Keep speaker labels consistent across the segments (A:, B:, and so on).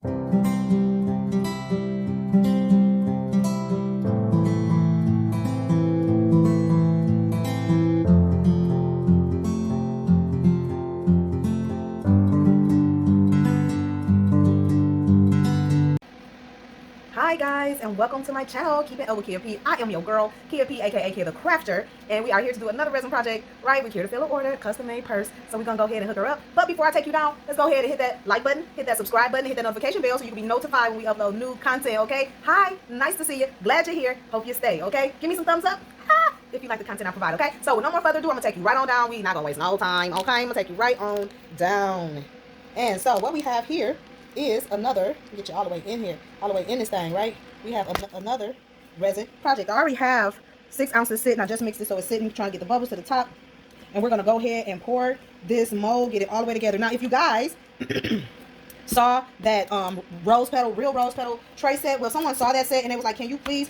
A: Hi guys, and welcome to my channel. Keep it over Kia P. I am your girl, Kia P, aka Kia the Crafter, and we are here to do another resin project. Right, we're here to fill an order, custom made purse. So we're gonna go ahead and hook her up. But before I take you down, let's go ahead and hit that like button, hit that subscribe button, hit that notification bell so you can be notified when we upload new content. Okay? Hi, nice to see you. Glad you're here. Hope you stay. Okay? Give me some thumbs up. If you like the content I provide. Okay? So with no more further ado, I'm gonna take you right on down. We not gonna waste no time. Okay? I'm gonna take you right on down. And so what we have here is another, get you all the way in here, all the way in this thing, right? We have another resin project. I already have 6 ounces sitting. I just mixed it so it's sitting, trying to get the bubbles to the top. And we're going to go ahead and pour this mold, get it all the way together. Now, if you guys saw that rose petal, real rose petal tray set, well, someone saw that set and they was like, can you please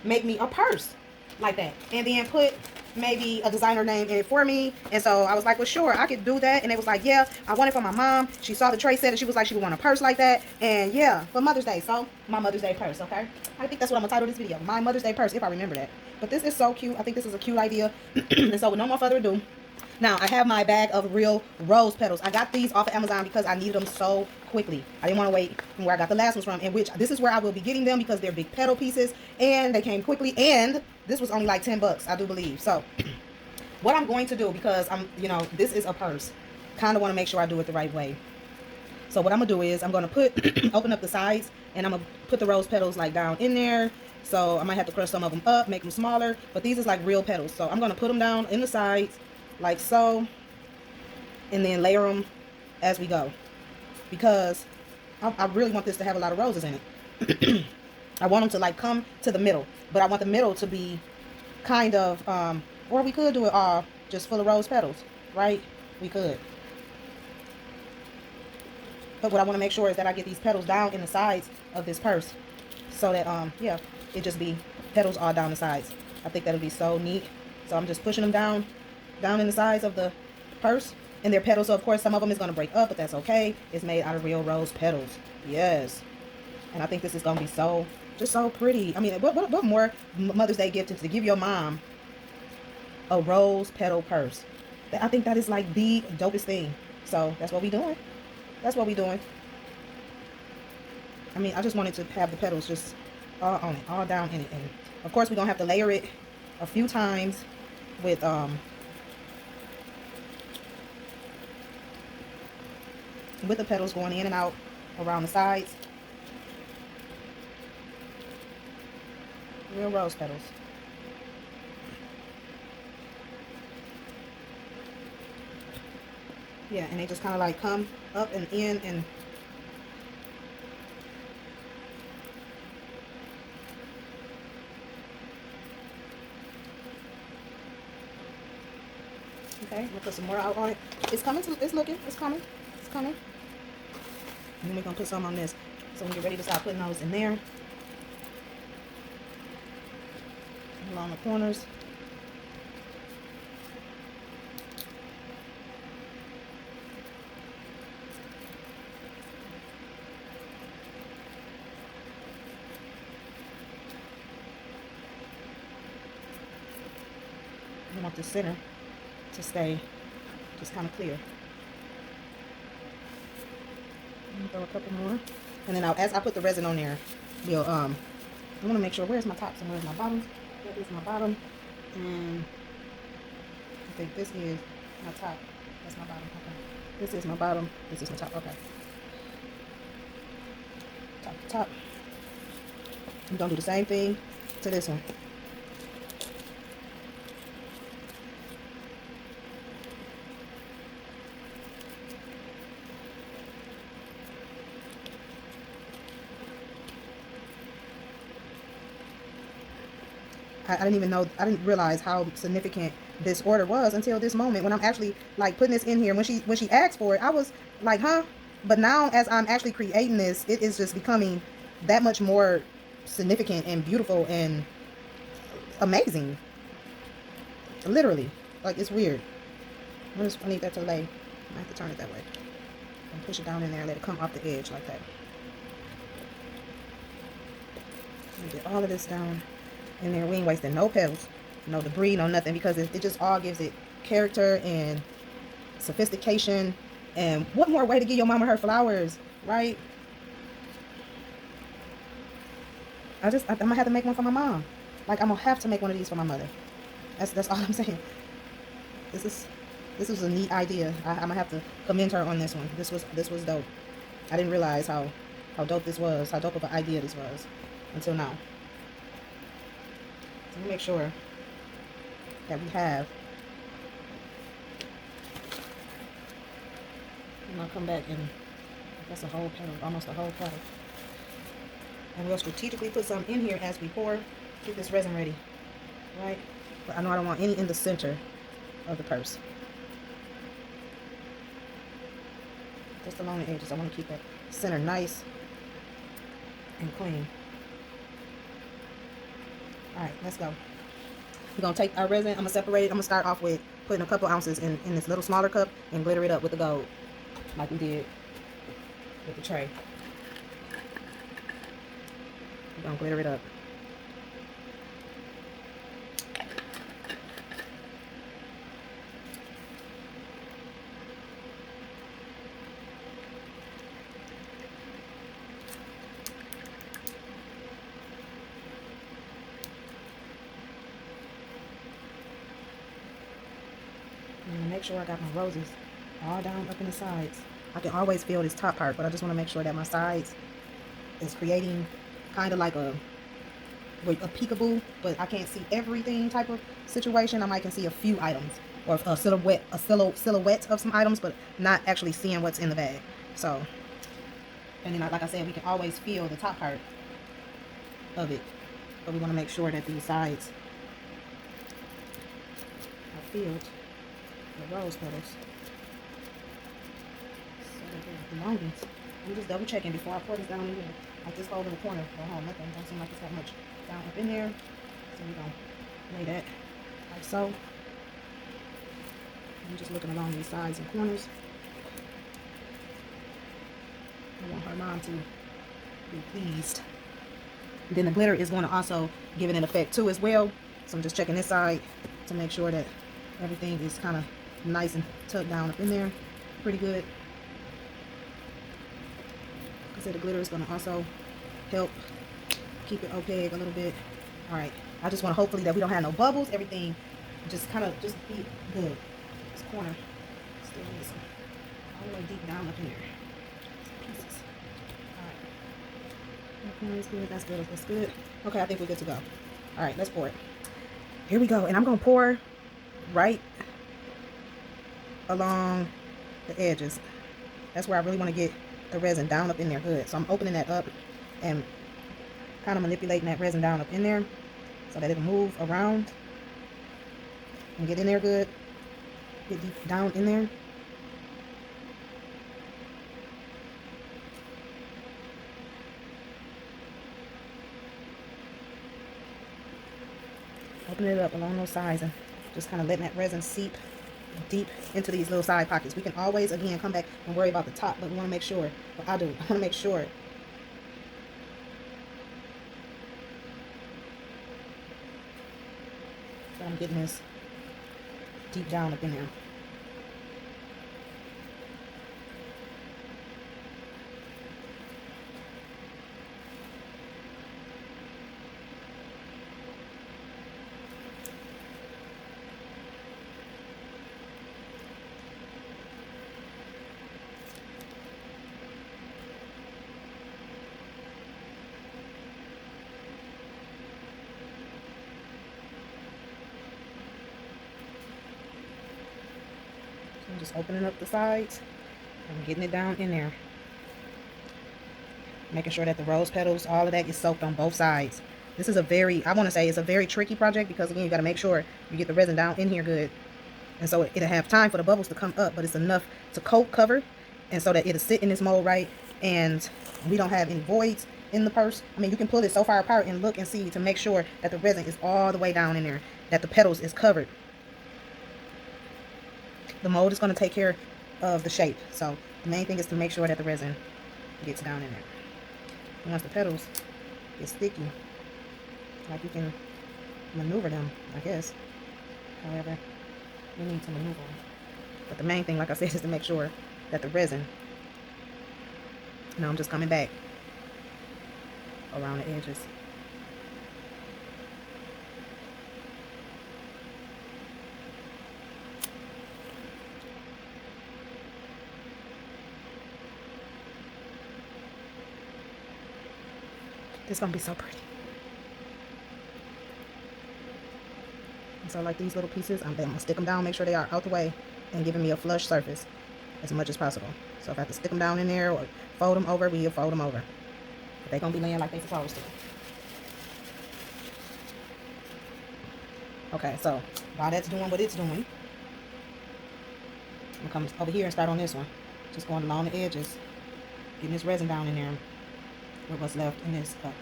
A: make me a purse like that? And then put maybe a designer name in it for me. And so I was like, well, sure, I could do that. And they was like, yeah, I want it for my mom. She saw the tray set and she was like, she would want a purse like that. And yeah, for Mother's Day. So my Mother's Day purse, okay? I think that's what I'm gonna title this video, my Mother's Day purse, if I remember that. But this is so cute. I think this is a cute idea. And so with no more further ado, now I have my bag of real rose petals. I got these off of Amazon because I needed them so quickly. I didn't want to wait from where I got the last ones from, and which this is where I will be getting them because they're big petal pieces and they came quickly, and this was only like 10 bucks, I do believe. So what I'm going to do, because this is a purse, kind of want to make sure I do it the right way. So what I'm gonna do is I'm gonna put open up the sides, and I'm gonna put the rose petals like down in there. So I might have to crush some of them up, make them smaller, but these is like real petals. So I'm gonna put them down in the sides like so, and then layer them as we go, because I really want this to have a lot of roses in it. I want them to like come to the middle, but I want the middle to be kind of or we could do it all just full of rose petals, right? We could. But what I want to make sure is that I get these petals down in the sides of this purse, so that yeah, it just be petals all down the sides. I think that'll be so neat. So I'm just pushing them down in the sides of the purse, and they're petals. So of course some of them is going to break up, but that's okay. It's made out of real rose petals. Yes. And I think this is going to be so, just so pretty. I mean, what more Mother's Day gift to give your mom a rose petal purse? I think that is like the dopest thing. So that's what we doing. That's what we doing. I mean, I just wanted to have the petals just all on it, all down in it. And of course we're going to have to layer it a few times with the petals going in and out around the sides. Real rose petals. Yeah, and they just kind of like come up and in and okay, we'll put some more out on it. It's coming to, it's looking, it's coming, it's coming. And then we're gonna put some on this. So when we get ready to start putting those in there. Along the corners. I want the center to stay just kind of clear. Throw a couple more, and then as I put the resin on there, we'll I want to make sure, where's my tops and where's my bottoms. That is my bottom, and I think this is my top. That's my bottom. Okay, this is my bottom. This is my top. Okay, top to top. I'm gonna do the same thing to this one. I didn't even know, I didn't realize how significant this order was until this moment when I'm actually like putting this in here. When she asked for it, I was like, huh? But now as I'm actually creating this, it is just becoming that much more significant and beautiful and amazing. Literally, like, it's weird. I need that to lay. I have to turn it that way and push it down in there and let it come off the edge like that. Get all of this down in there. We ain't wasting no petals, no debris, no nothing, because it just all gives it character and sophistication. And what more way to give your mama her flowers, right? I'm gonna have to make one for my mom. Like, I'm gonna have to make one of these for my mother. That's all I'm saying. This was a neat idea. I'm gonna have to commend her on this one. This was dope. I didn't realize how dope this was, how dope of an idea this was until now. So let me make sure that we have. And I'll come back and that's a whole petal, almost a whole petal. And we'll strategically put some in here as we pour. Get this resin ready, right? But I know I don't want any in the center of the purse. Just along the edges. I want to keep that center nice and clean. Alright, let's go. We're going to take our resin. I'm going to separate it. I'm going to start off with putting a couple ounces in this little smaller cup and glitter it up with the gold, like we did with the tray. We're going to glitter it up. Make sure I got my roses all down up in the sides. I can always feel this top part, but I just want to make sure that my sides is creating kind of like a peekaboo, but I can't see everything type of situation. I might can see a few items or a silhouette of some items, but not actually seeing what's in the bag. So, and then like I said, we can always feel the top part of it, but we want to make sure that these sides are filled. The rose petals. So that they're belonging. I'm just double checking before I pour this down in here. Like this hole in the corner. Oh, nothing. Don't seem like it's got much down up in there. So we're gonna lay that like so. I'm just looking along these sides and corners. I want her mom to be pleased. And then the glitter is going to also give it an effect too as well. So I'm just checking this side to make sure that everything is kind of nice and tucked down up in there pretty good. Like I said, the glitter is going to also help keep it opaque a little bit. All right, I just want to hopefully that we don't have no bubbles. Everything just kind of just be good. This corner still needs some all the way deep down up in there. Some pieces. All right, that corner is good. That's good. That's good. Okay, I think we're good to go. All right, let's pour it. Here we go, and I'm gonna pour right along the edges. That's where I really want to get the resin down up in there good. So I'm opening that up and kind of manipulating that resin down up in there so that it'll move around and get in there good. Get deep down in there. Open it up along those sides and just kind of letting that resin seep deep into these little side pockets. We can always, again, come back and worry about the top, but we want to make sure, well, I want to make sure that I'm getting this deep down up in there. I'm just opening up the sides and getting it down in there. Making sure that the rose petals, all of that is soaked on both sides. This is a very, I want to say it's a very tricky project because again, you got to make sure you get the resin down in here good. And so it'll have time for the bubbles to come up, but it's enough to cover and so that it'll sit in this mold right and we don't have any voids in the purse. I mean, you can pull it so far apart and look and see to make sure that the resin is all the way down in there, that the petals is covered. The mold is going to take care of the shape. So the main thing is to make sure that the resin gets down in there. And once the petals get sticky, Like you can maneuver them, I guess. However, you need to maneuver them. But the main thing, like I said, is to make sure that the resin, now I'm just coming back around the edges. It's gonna be so pretty. And so like these little pieces, I'm gonna stick them down, make sure they are out the way and giving me a flush surface as much as possible. So if I have to stick them down in there or fold them over, we'll fold them over. But they're gonna be laying like they're supposed to. Okay, so while that's doing what it's doing, I'm gonna come over here and start on this one. Just going along the edges, getting this resin down in there with what's left in this cup.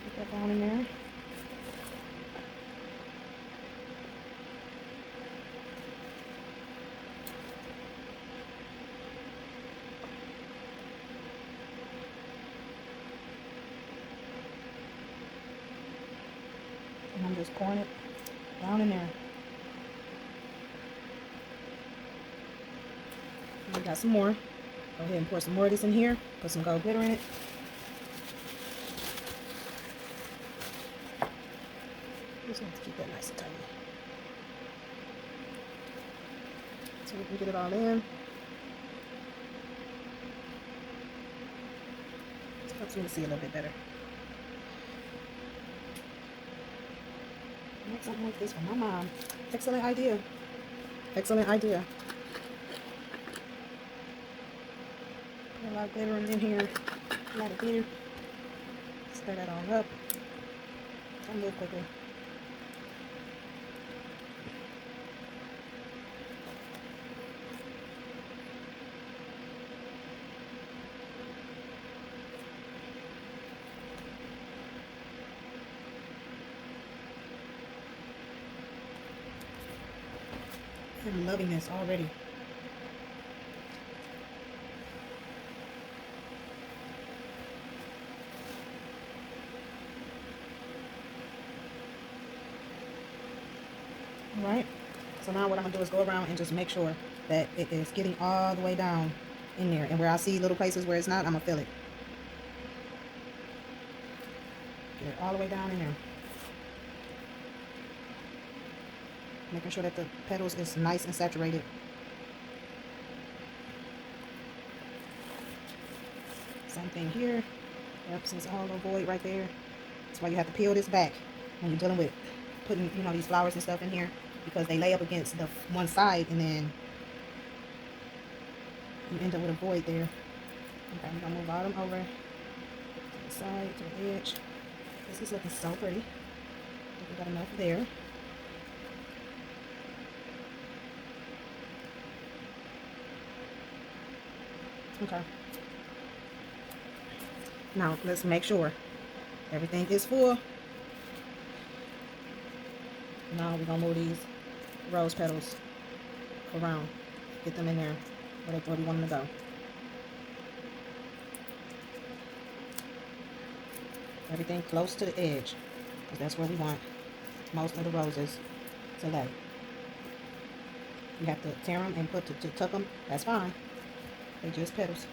A: Put that down in there. And I'm just pouring it down in there. And we got some more. Go ahead and pour some more of this in here. Put some gold glitter in it. Just want to keep that nice and tight. So we can get it all in. It helps me to see a little bit better. Make something like this for my mom. Excellent idea. Excellent idea. Put a lot of glitter in here. A lot of glitter. Stir that all up. I'll move quickly. I'm loving this already. Alright, so now what I'm going to do is go around and just make sure that it is getting all the way down in there. And where I see little places where it's not, I'm going to fill it. Get it all the way down in there. Making sure that the petals is nice and saturated. Same thing here. Yep, so it's all a void right there. That's why you have to peel this back when you're dealing with putting, you know, these flowers and stuff in here, because they lay up against the one side and then you end up with a void there. Okay, I'm gonna move all them over to the side, to the edge. This is looking so pretty. I think we got enough there. Okay. Now let's make sure everything is full. Now we're gonna move these rose petals around, get them in there where we want them to go. Everything close to the edge, because that's where we want most of the roses to lay. You have to tear them and put to tuck them. That's fine. They're just petals.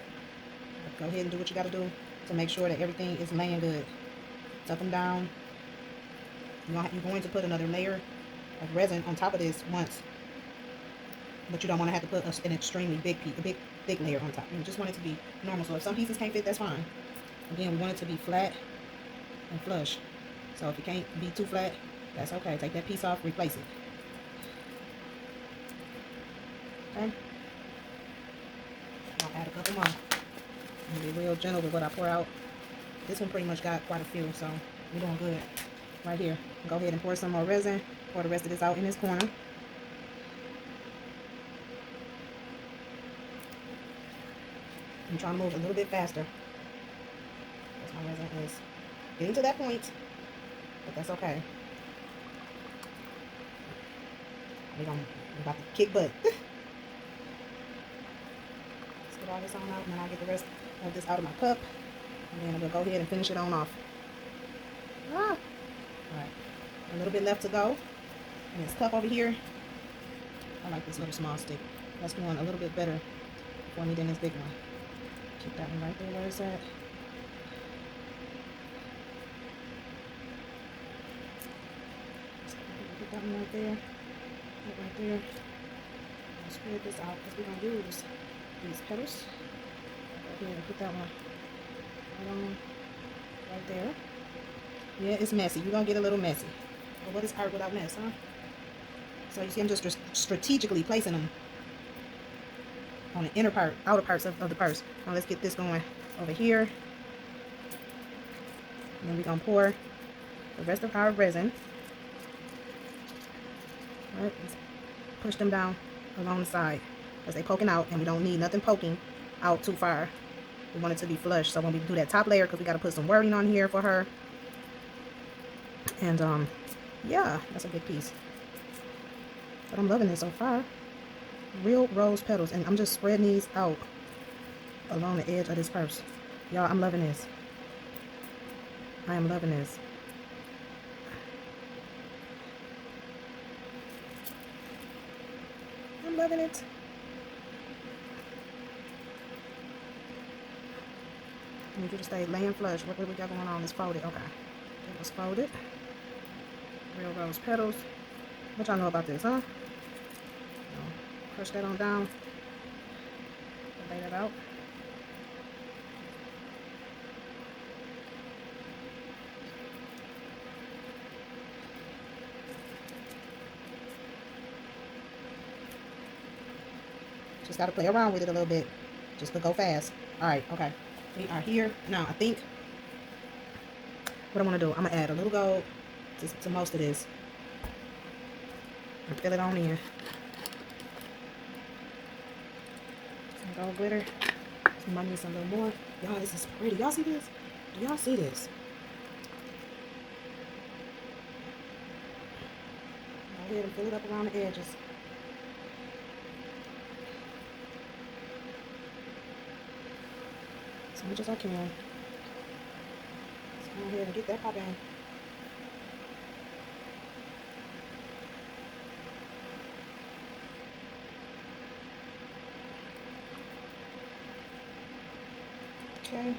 A: But go ahead and do what you got to do to make sure that everything is laying good. Tuck them down. You're going to put another layer of resin on top of this once, but you don't want to have to put an extremely big piece, thick layer on top. You just want it to be normal. So if some pieces can't fit, that's fine. Again, we want it to be flat and flush. So if it can't be too flat, that's okay. Take that piece off, replace it. Okay. I'll add a couple more. And be real gentle with what I pour out. This one pretty much got quite a few, so we're doing good. Right here. Go ahead and pour some more resin. Pour the rest of this out in this corner. I'm trying to move a little bit faster, because my resin is getting to that point but that's okay. We're about to kick butt. Let's get all this on out, and then I'll get the rest of this out of my cup, and then I'm gonna go ahead and finish it on off. All right, a little bit left to go, and this cup over here, I like this little small stick. That's doing a little bit better for me than this big one. Keep that one right there where it's at. Put that one right there. Right there. I'll spread this out because we're going to use these petals. Go ahead and put that one right on right there. Yeah, it's messy. You're going to get a little messy. But what is art without mess, huh? So you see I'm just strategically placing them on the inner part, outer parts of the purse. Now let's get this going over here. And then we're going to pour the rest of our resin. All right, let's push them down along the side because they're poking out, and we don't need nothing poking out too far. We want it to be flush. So when we do that top layer, because we got to put some wording on here for her. And yeah, that's a good piece. But I'm loving it so far. Real rose petals, and I'm just spreading these out along the edge of this purse. Y'all, I'm loving this. I am loving this. I'm loving it. I need you to stay laying flush. What we got going on is folded. Okay. It was folded. Real rose petals. What y'all know about this, huh? Push that on down. Lay that out. Just got to play around with it a little bit. Just to go fast. Alright, okay. We are here. Now, I think what I want to do, I'm going to add a little gold to most of this. And fill it on in. Some gold glitter. You might need some little more. Y'all, this is pretty. Y'all see this? Do y'all see this? Go ahead and fill it up around the edges. As much as I can. Let's go ahead and get that popping. Okay.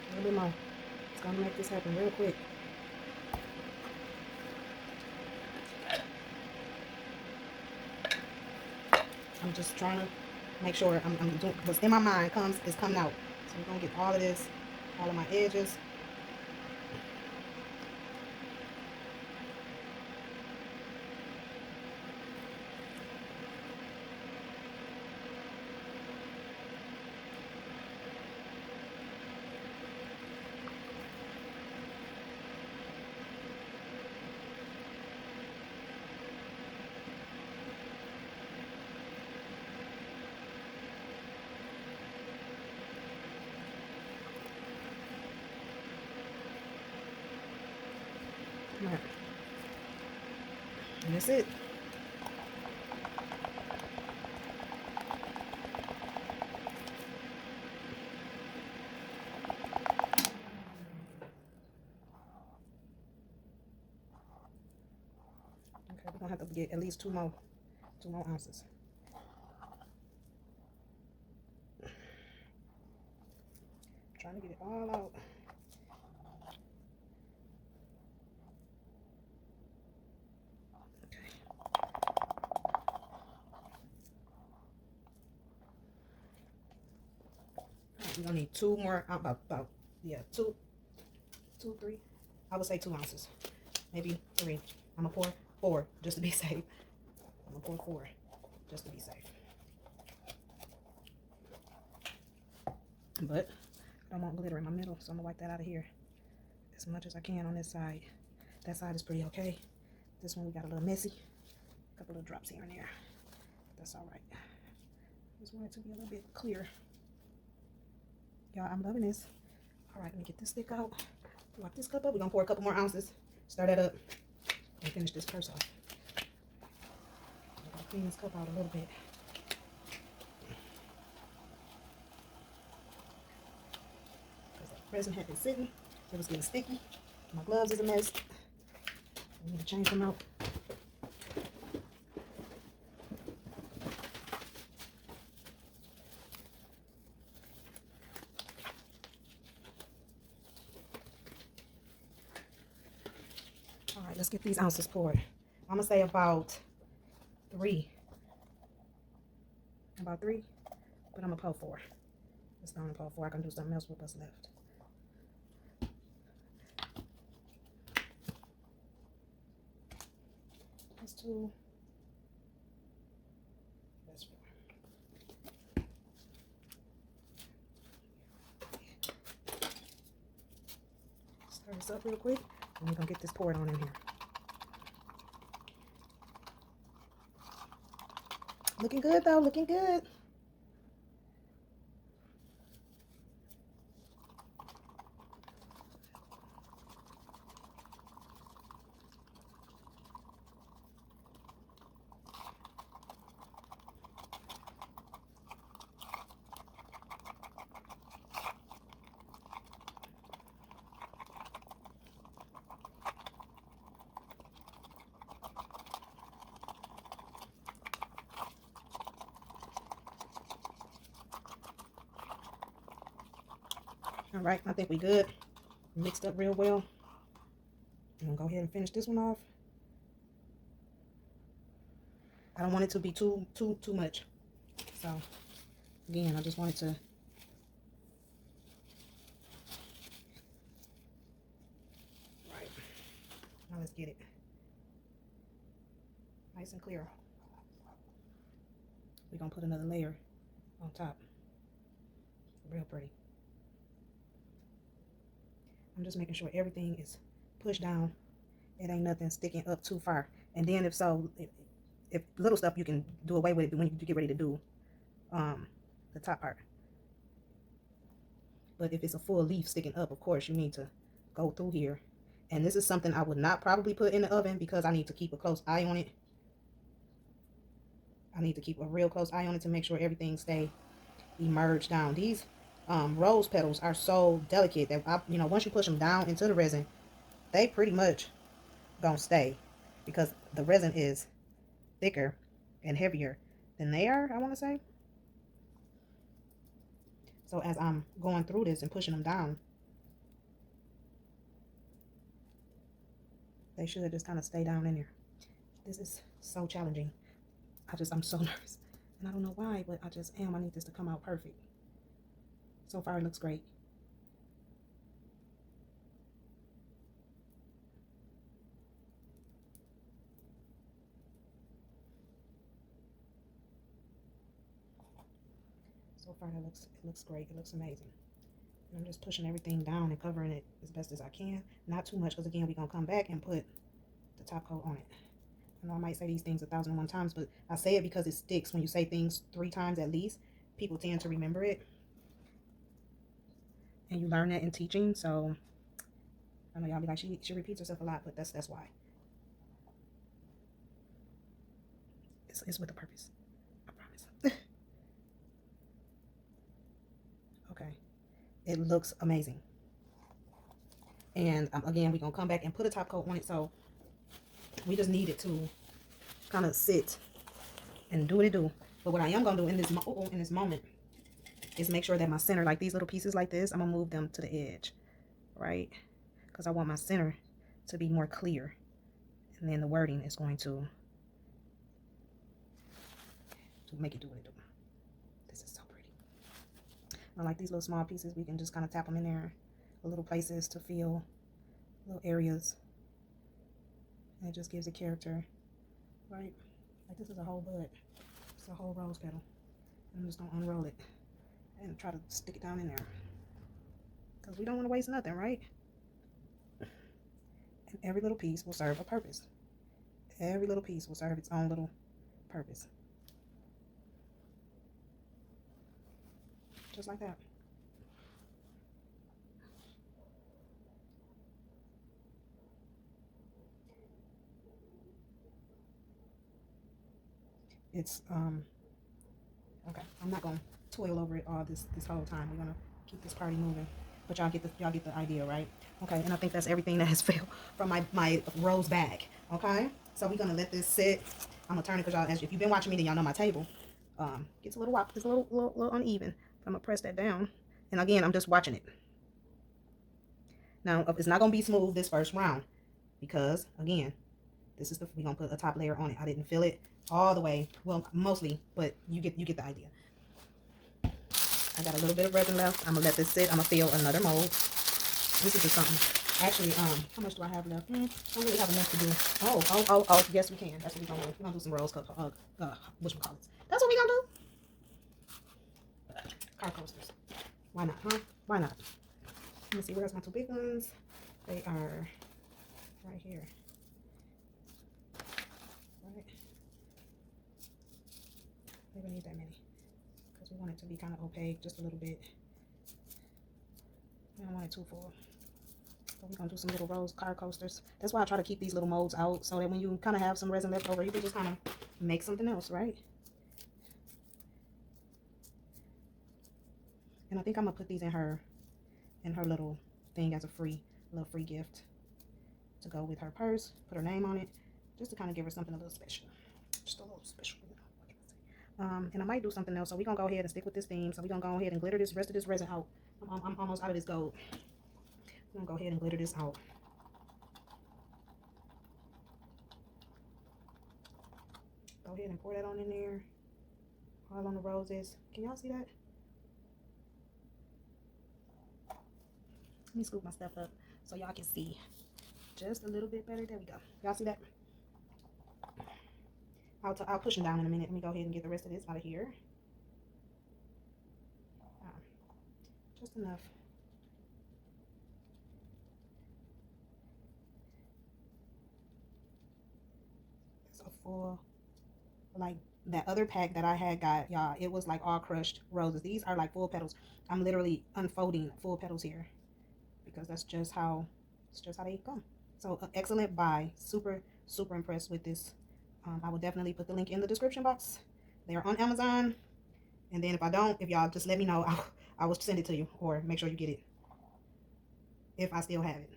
A: A little bit more. It's gonna make this happen real quick. I'm just trying to make sure I'm doing what's in my mind is coming out. So we're gonna get all of this, all of my edges. Right. And that's it. Okay, we're gonna have to get at least two more ounces. Trying to get it all out. We're gonna need two more, about yeah, two, 3. I would say 2 ounces, maybe 3. I'm gonna pour 4 just to be safe. I'm gonna pour 4 just to be safe. But I don't want glitter in my middle, so I'm gonna wipe that out of here as much as I can on this side. That side is pretty okay. This one we got a little messy. A couple of drops here and there. That's all right. Just want it to be a little bit clear. Y'all, I'm loving this. All right, let me get this stick out. Lock this cup up. We're gonna pour a couple more ounces. Stir that up and finish this purse off. I'm gonna clean this cup out a little bit. Because the resin had been sitting. It was getting sticky. My gloves is a mess. I need to change them out. All right, let's get these ounces poured. I'm gonna say about 3. About 3, but I'm gonna pour 4. Let's not pour 4. I can do something else with what's left. That's 2. That's 4. Stir this up real quick, and we're gonna get this poured on in here. Looking good though, looking good. All right, I think we good. Mixed up real well. I'm gonna go ahead and finish this one off. I don't want it to be too much. So again, I just wanted to right. Now let's get it nice and clear. We're gonna put another layer on top. Real pretty. I'm just making sure everything is pushed down. It ain't nothing sticking up too far. And then if little stuff, you can do away with it when you get ready to do the top part. But if it's a full leaf sticking up, of course, you need to go through here. And this is something I would not probably put in the oven because I need to keep a close eye on it. I need to keep a real close eye on it to make sure everything stay emerged down. These rose petals are so delicate that once you push them down into the resin, they pretty much gonna stay because the resin is thicker and heavier than they are, I want to say. So as I'm going through this and pushing them down, they should just kind of stay down in there. This is so challenging. I'm so nervous. And I don't know why, but I just am. I need this to come out perfect. So far, it looks great. So far, it looks great. It looks amazing. And I'm just pushing everything down and covering it as best as I can. Not too much, because again, we're going to come back and put the top coat on it. I know I might say these things 1,001 times, but I say it because it sticks. When you say things 3 times at least, people tend to remember it. And you learn that in teaching, so I know y'all be like, she repeats herself a lot, but that's why. It's with a purpose. I promise. Okay. It looks amazing. And again, we're going to come back and put a top coat on it, so we just need it to kind of sit and do what it do. But what I am going to do in this moment is make sure that my center, like these little pieces like this, I'm going to move them to the edge, right? Because I want my center to be more clear. And then the wording is going to make it do what it do. This is so pretty. I like these little small pieces. We can just kind of tap them in there, little places to feel, little areas. And it just gives it character, right? Like this is a whole bud. It's a whole rose petal. I'm just going to unroll it and try to stick it down in there. Because we don't want to waste nothing, right? And every little piece will serve a purpose. Every little piece will serve its own little purpose. Just like that. It's okay. I'm not gonna toil over it all this whole time. We're gonna keep this party moving. But y'all get the idea, right? Okay, and I think that's everything that has failed from my rose bag. Okay, so we're gonna let this sit. I'm gonna turn it because y'all, as if you've been watching me, then y'all know my table gets a little wop, it's a little uneven. I'm gonna press that down, and again, I'm just watching it. Now it's not gonna be smooth this first round because again, this is we're gonna put a top layer on it. I didn't fill it all the way, well, mostly, but you get the idea. I got a little bit of resin left. I'm gonna let this sit. I'm gonna fill another mold. This is just something. Actually, how much do I have left? I don't really have enough to do. Oh, yes we can. That's what we're gonna do. We're gonna do some rose color, whatchamacallits. That's what we're gonna do. Car coasters. Why not, huh? Why not? Let me see, where's my two big ones? They are right here. Right. We don't need that many because we want it to be kind of opaque just a little bit. We don't want it too full. So we're gonna do some little rose car coasters. That's why I try to keep these little molds out so that when you kind of have some resin left over, you can just kind of make something else, right? And I think I'm gonna put these in her little thing as a little free gift to go with her purse. Put her name on it, just to kind of give her something a little special, just a little special. And I might do something else. So we're gonna go ahead and stick with this theme. So we're gonna go ahead and glitter this rest of this resin out. I'm almost out of this gold. I'm gonna go ahead and glitter this out. Go ahead and pour that on in there. All on the roses. Can y'all see that? Let me scoop my stuff up so y'all can see just a little bit better. There we go. Y'all see that? I'll push them down in a minute. Let me go ahead and get the rest of this out of here. Just enough. It's a full, like that other pack that I had got, y'all, it was like all crushed roses. These are like full petals. I'm literally unfolding full petals here because that's just how they come. So excellent buy. Super impressed with this. I will definitely put the link in the description box. They're on Amazon. And then if I don't, if y'all just let me know, I will send it to you or make sure you get it if I still have it.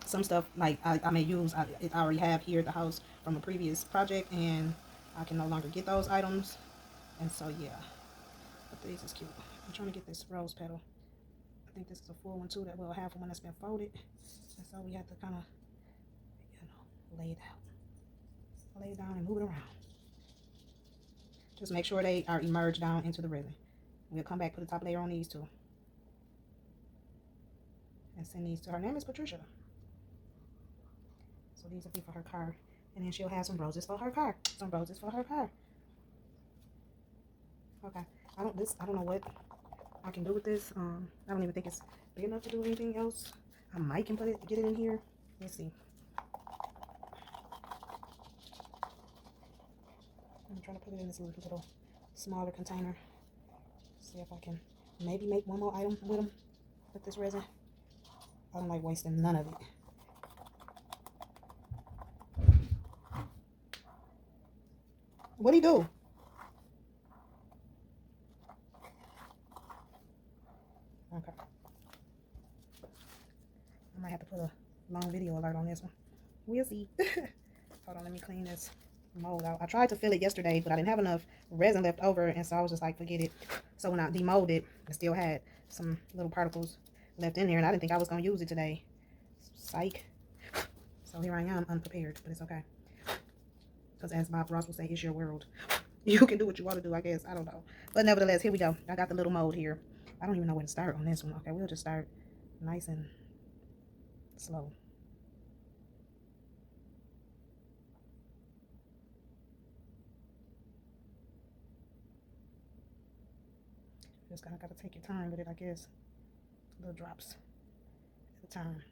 A: Some stuff like I may use, I already have here at the house from a previous project, and I can no longer get those items. And so yeah, but this is cute. I'm trying to get this rose petal. I think this is a full one too that we'll have for when it's been folded. And so we have to kind of, lay it out. Lay it down and move it around. Just make sure they are emerged down into the resin. We'll come back, put a top layer on these too. And send these to her. Name is Patricia. So these will be for her car. And then she'll have some roses for her car. Some roses for her car. Okay. I don't know what I can do with this. I don't even think it's big enough to do anything else. I might can get it in here. Let's see. I'm trying to put it in this little smaller container. See if I can maybe make one more item with them, with this resin. I don't like wasting none of it. What'd he do? Okay. I might have to put a long video alert on this one. We'll see. Hold on, let me clean this mold out. I tried to fill it yesterday, but I didn't have enough resin left over, and so I was just like, forget it. So when I demolded, I still had some little particles left in there, and I didn't think I was going to use it today. Psych. So here I am, unprepared, but it's okay. Because as Bob Ross would say, it's your world. You can do what you want to do, I guess. I don't know. But nevertheless, here we go. I got the little mold here. I don't even know where to start on this one. Okay, we'll just start nice and slow. Just kind of got to take your time with it, I guess. Little drops at a time.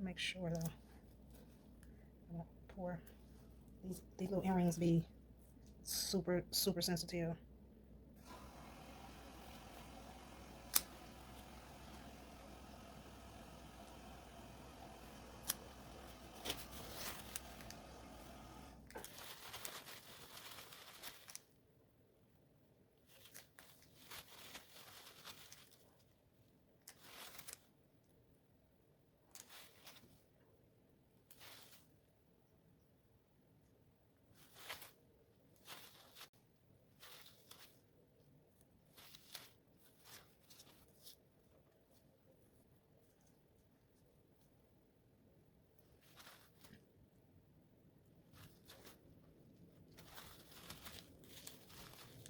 A: Make sure though, I don't pour these little earrings be super sensitive.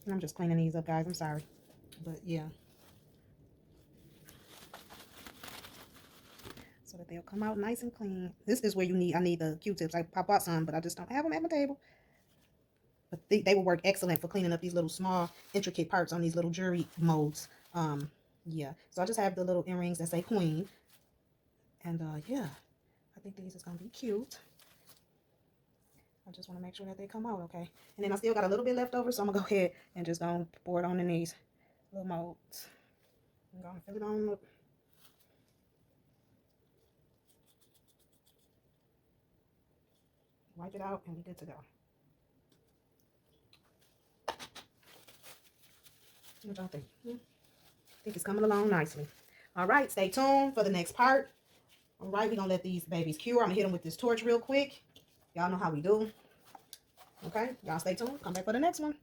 A: I'm just cleaning these up, guys. I'm sorry. But yeah. So that they'll come out nice and clean. This is where I need the Q-tips. I bought some, but I just don't have them at my table. But they will work excellent for cleaning up these little small, intricate parts on these little jewelry molds. Yeah. So I just have the little earrings that say Queen. And yeah, I think these is going to be cute. I just want to make sure that they come out okay. And then I still got a little bit left over, so I'm going to go ahead and just go pour it on in these little molds. I'm going to fill it on up. Wipe it out and we're good to go. What y'all think? I think it's coming along nicely. All right, stay tuned for the next part. All right, we're going to let these babies cure. I'm going to hit them with this torch real quick. Y'all know how we do. Okay, y'all stay tuned. Come back for the next one.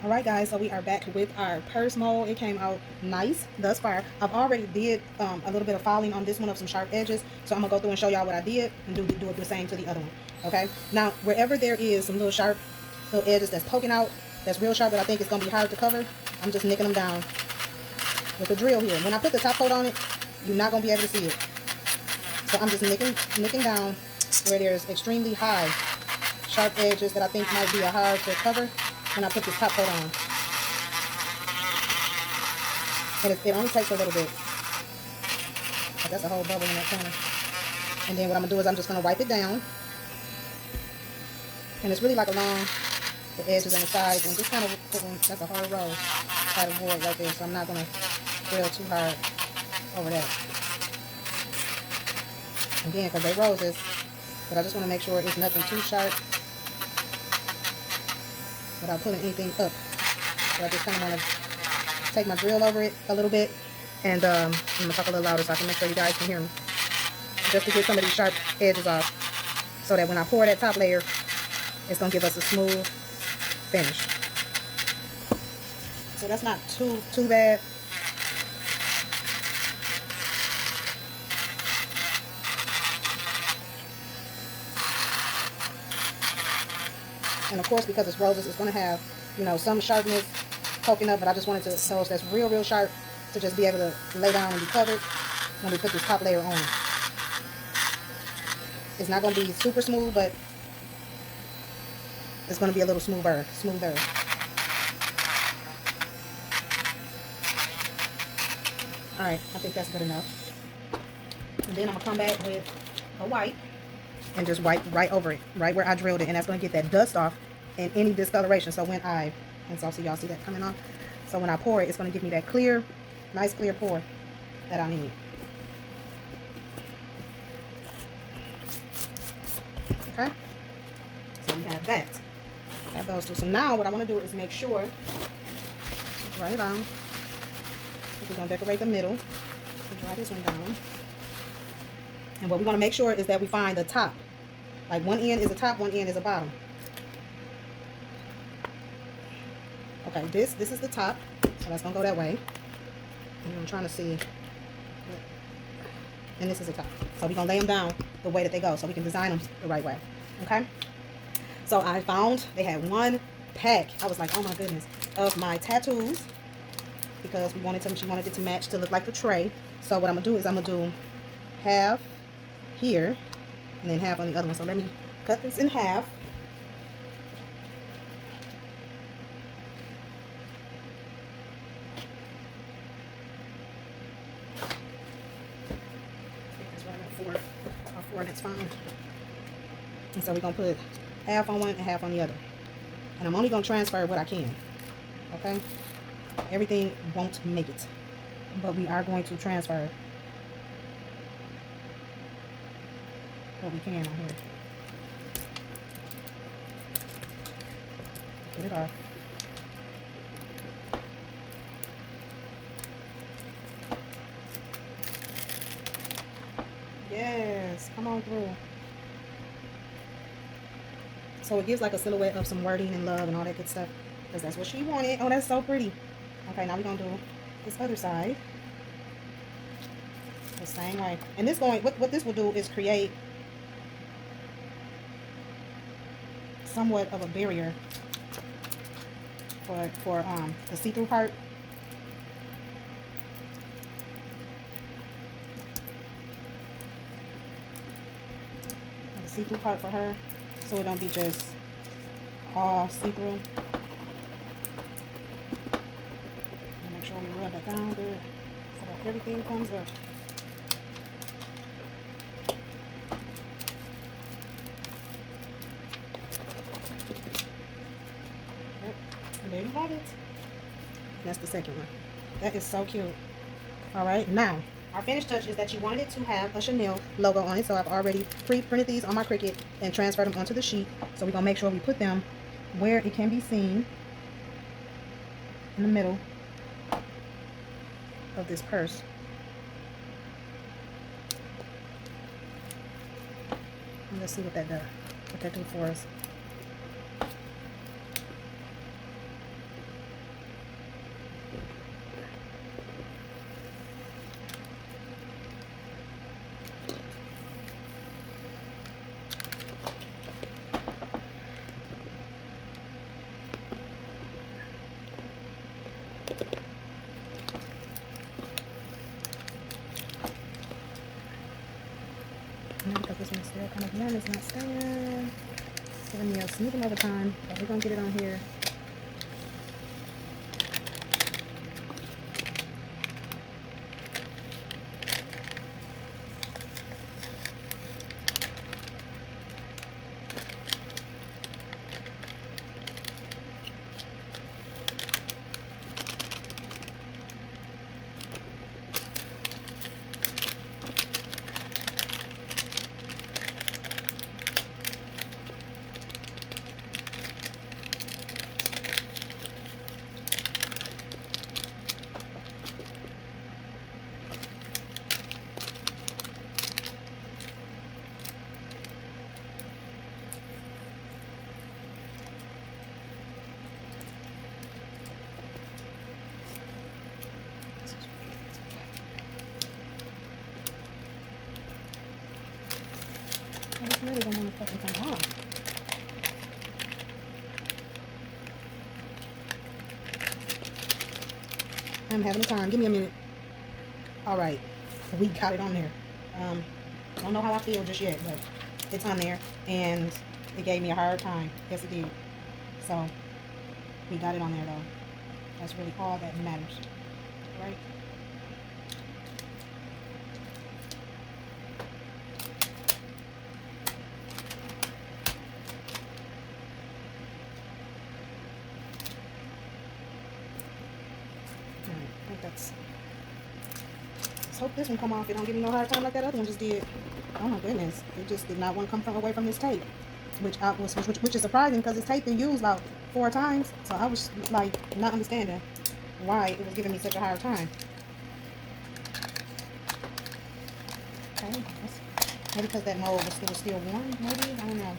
A: All right, guys, so we are back with our purse mold. It came out nice thus far. I've already did a little bit of filing on this one of some sharp edges. So I'm going to go through and show y'all what I did and do it the same to the other one. Okay, now wherever there is some little sharp little edges that's poking out, that's real sharp, but I think it's going to be hard to cover, I'm just nicking them down with a drill here. When I put the top coat on it, you're not going to be able to see it. So I'm just nicking down where there's extremely high sharp edges that I think might be hard to cover when I put this top coat on. And it only takes a little bit. But that's a whole bubble in that corner. And then what I'm going to do is I'm just going to wipe it down. And it's really like along the edges and the sides. And just kind of put them, that's a hard row. Try to avoid right there. So I'm not going to drill too hard over that. Again, because they roses. But I just want to make sure it's nothing too sharp without pulling anything up. So I just kind of want to take my drill over it a little bit. And I'm going to talk a little louder so I can make sure you guys can hear me. Just to get some of these sharp edges off. So that when I pour that top layer, it's going to give us a smooth finish. So that's not too bad. And of course, because it's roses, it's going to have, you know, some sharpness poking up, but I just wanted to, so that's real sharp to just be able to lay down and be covered when we put this top layer on. It's not going to be super smooth, but it's going to be a little smoother. All right, I think that's good enough. And then I'm going to come back with a wipe and just wipe right over it, right where I drilled it, and that's going to get that dust off and any discoloration. So when I, and so y'all see that coming off. So when I pour it, it's going to give me that clear, nice clear pour that I need. Okay, so we have that. Have those two. So now what I want to do is make sure, right on. We're going to decorate the middle. Dry this one down. And what we're going to make sure is that we find the top. Like one end is a top, one end is a bottom. Okay, this is the top. So that's going to go that way. And I'm trying to see. And this is the top. So we're going to lay them down the way that they go so we can design them the right way. Okay? So I found they had one pack. I was like, oh my goodness, of my tattoos. Because she wanted it to match to look like the tray. So what I'm going to do is I'm going to do half here and then half on the other one. So let me cut this in half. That's right, And so we're going to put half on one and half on the other. And I'm only going to transfer what I can. Okay? Everything won't make it. But we are going to transfer what we can on here. Get it off. Yes, come on through. So it gives like a silhouette of some wording and love and all that good stuff. Because that's what she wanted. Oh, that's so pretty. Okay, now we're going to do this other side. The same way. And this going, what this will do is create somewhat of a barrier for the see-through part. The see-through part for her. So it don't be just all see-through. Make sure we rub that down good so that everything comes up. Yep. And there you have it. That's the second one. That is so cute. Alright, now our finished touch is that you wanted it to have a Chanel logo on it. So I've already pre-printed these on my Cricut and transferred them onto the sheet. So we're going to make sure we put them where it can be seen in the middle of this purse. And let's see what that does. What that do for us. Because this one's still kind of warm, it's not staying. Giving me a smoothing over time, but we're gonna get it on here. I just really don't want to fucking come off. I'm having a time. Give me a minute. Alright. We got it on there. I don't know how I feel just yet, but it's on there. And it gave me a hard time. Yes, it did. So, we got it on there, though. That's really all that matters. Right? I think that's... Let's hope this one come off. It don't give me no hard time like that other one just did. Oh my goodness. It just did not want to come from away from this tape. Which is surprising because this tape been used about 4 times. So I was like not understanding why it was giving me such a hard time. Okay, maybe because that mold was still warm, maybe? I don't know.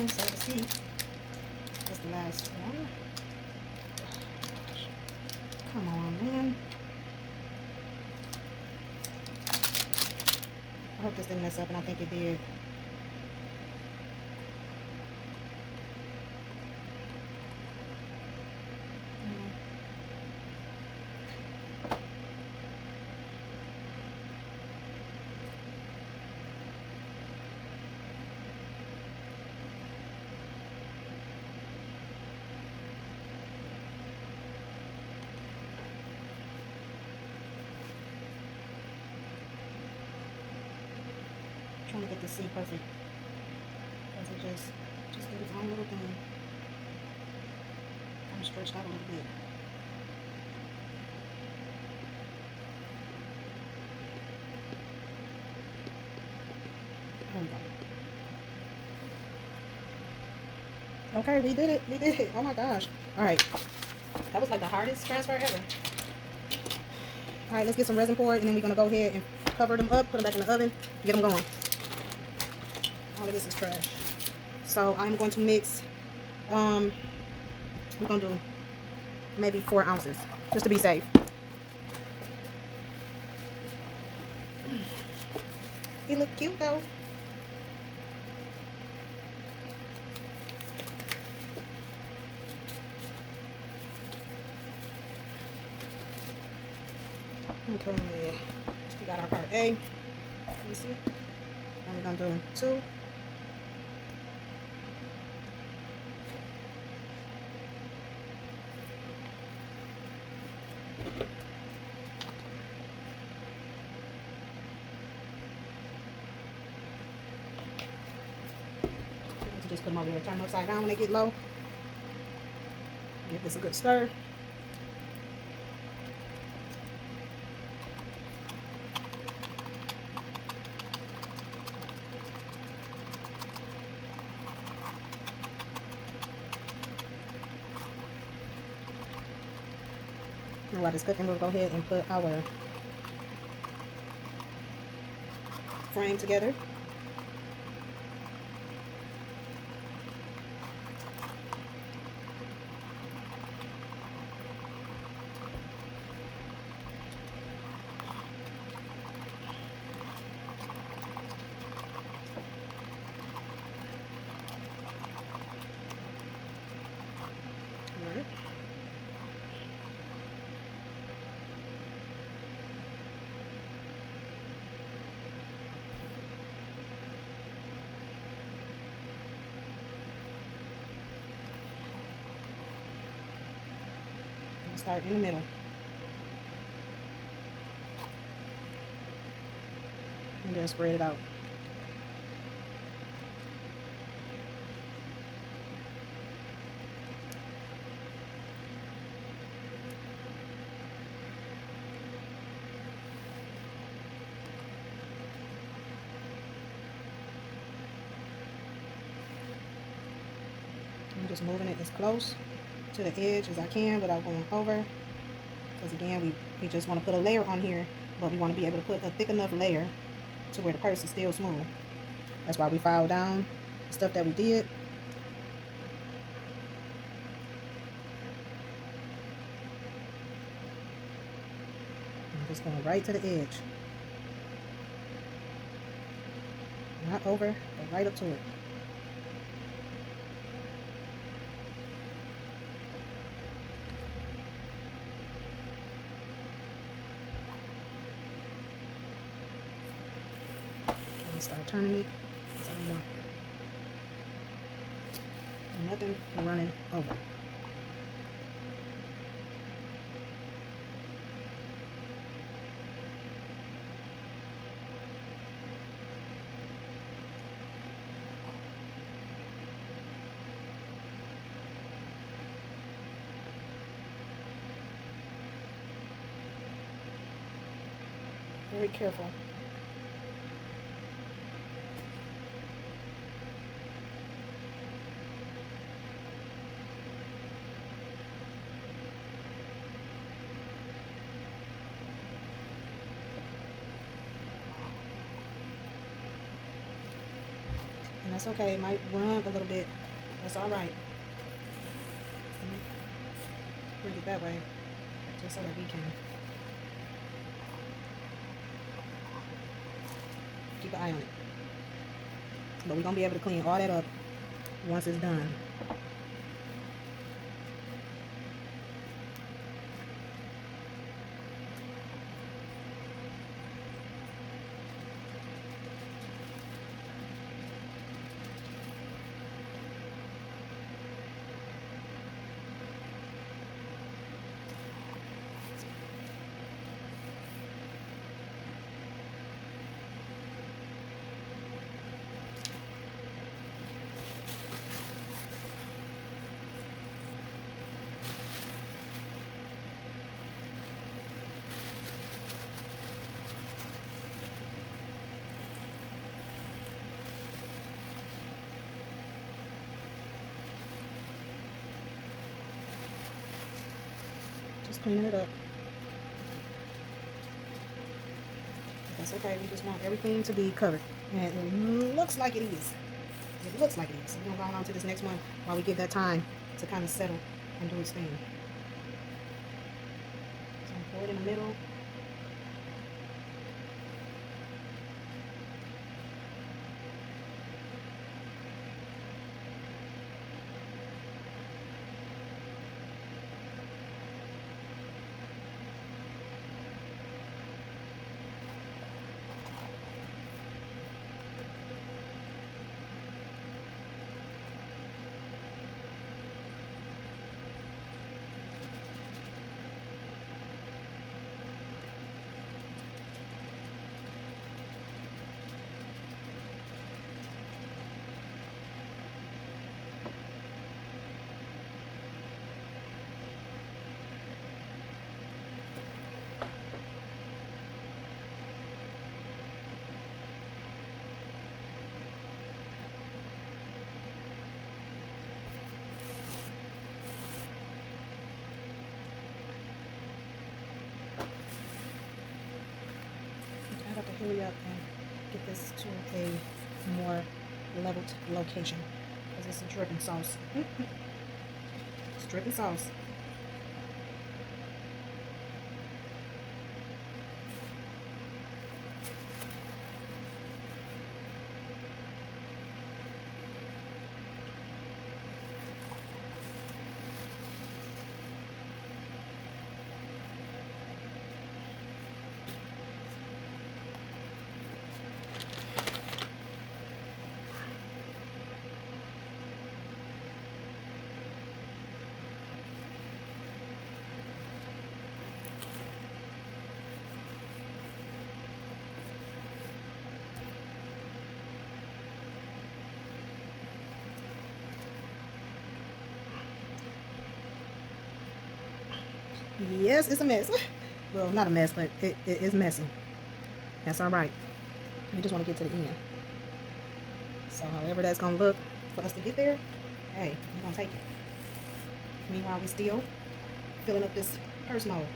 A: So the seat is the last one. Come on, man. I hope this didn't mess up, and I think it did. Trying to get the C perfect, because it just did its own little thing. I'm stretched out a little bit. There we go. Okay, we did it. We did it. Oh my gosh. All right. That was like the hardest transfer ever. All right, let's get some resin poured, and then we're going to go ahead and cover them up, put them back in the oven, get them going. All of this is trash. So I'm going to mix, we're going to do maybe 4 ounces, just to be safe. He look cute though. Okay, we got our part A. Let me see. And we're gonna do 2. Just put them over there, turn them upside down when they get low. Give this a good stir. And while it's cooking, we'll go ahead and put our frame together. Start in the middle. And then spread it out. I'm just moving it as close to the edge as I can without going over, because again we just want to put a layer on here, but we want to be able to put a thick enough layer to where the purse is still smooth. That's why we filed down the stuff that we did. I'm just going right to the edge, not over, but right up to it. Start turning it so we want nothing running over. Very careful. And that's okay. It might run a little bit. That's all right. Bring it that way. just so that we can keep an eye on it. But we're gonna be able to clean all that up once it's done. Just cleaning it up. That's okay. We just want everything to be covered. And it looks like it is. It looks like it is. So we're going to go on to this next one while we give that time to kind of settle and do its thing. So pour it in the middle. I have to hurry up and get this to a more leveled location because it's a dripping sauce. It's dripping sauce. Yes, it's a mess. Well, not a mess, but it is messy. That's all right. We just want to get to the end. So however that's going to look for us to get there, hey, we're going to take it. Meanwhile, we're still filling up this purse mold.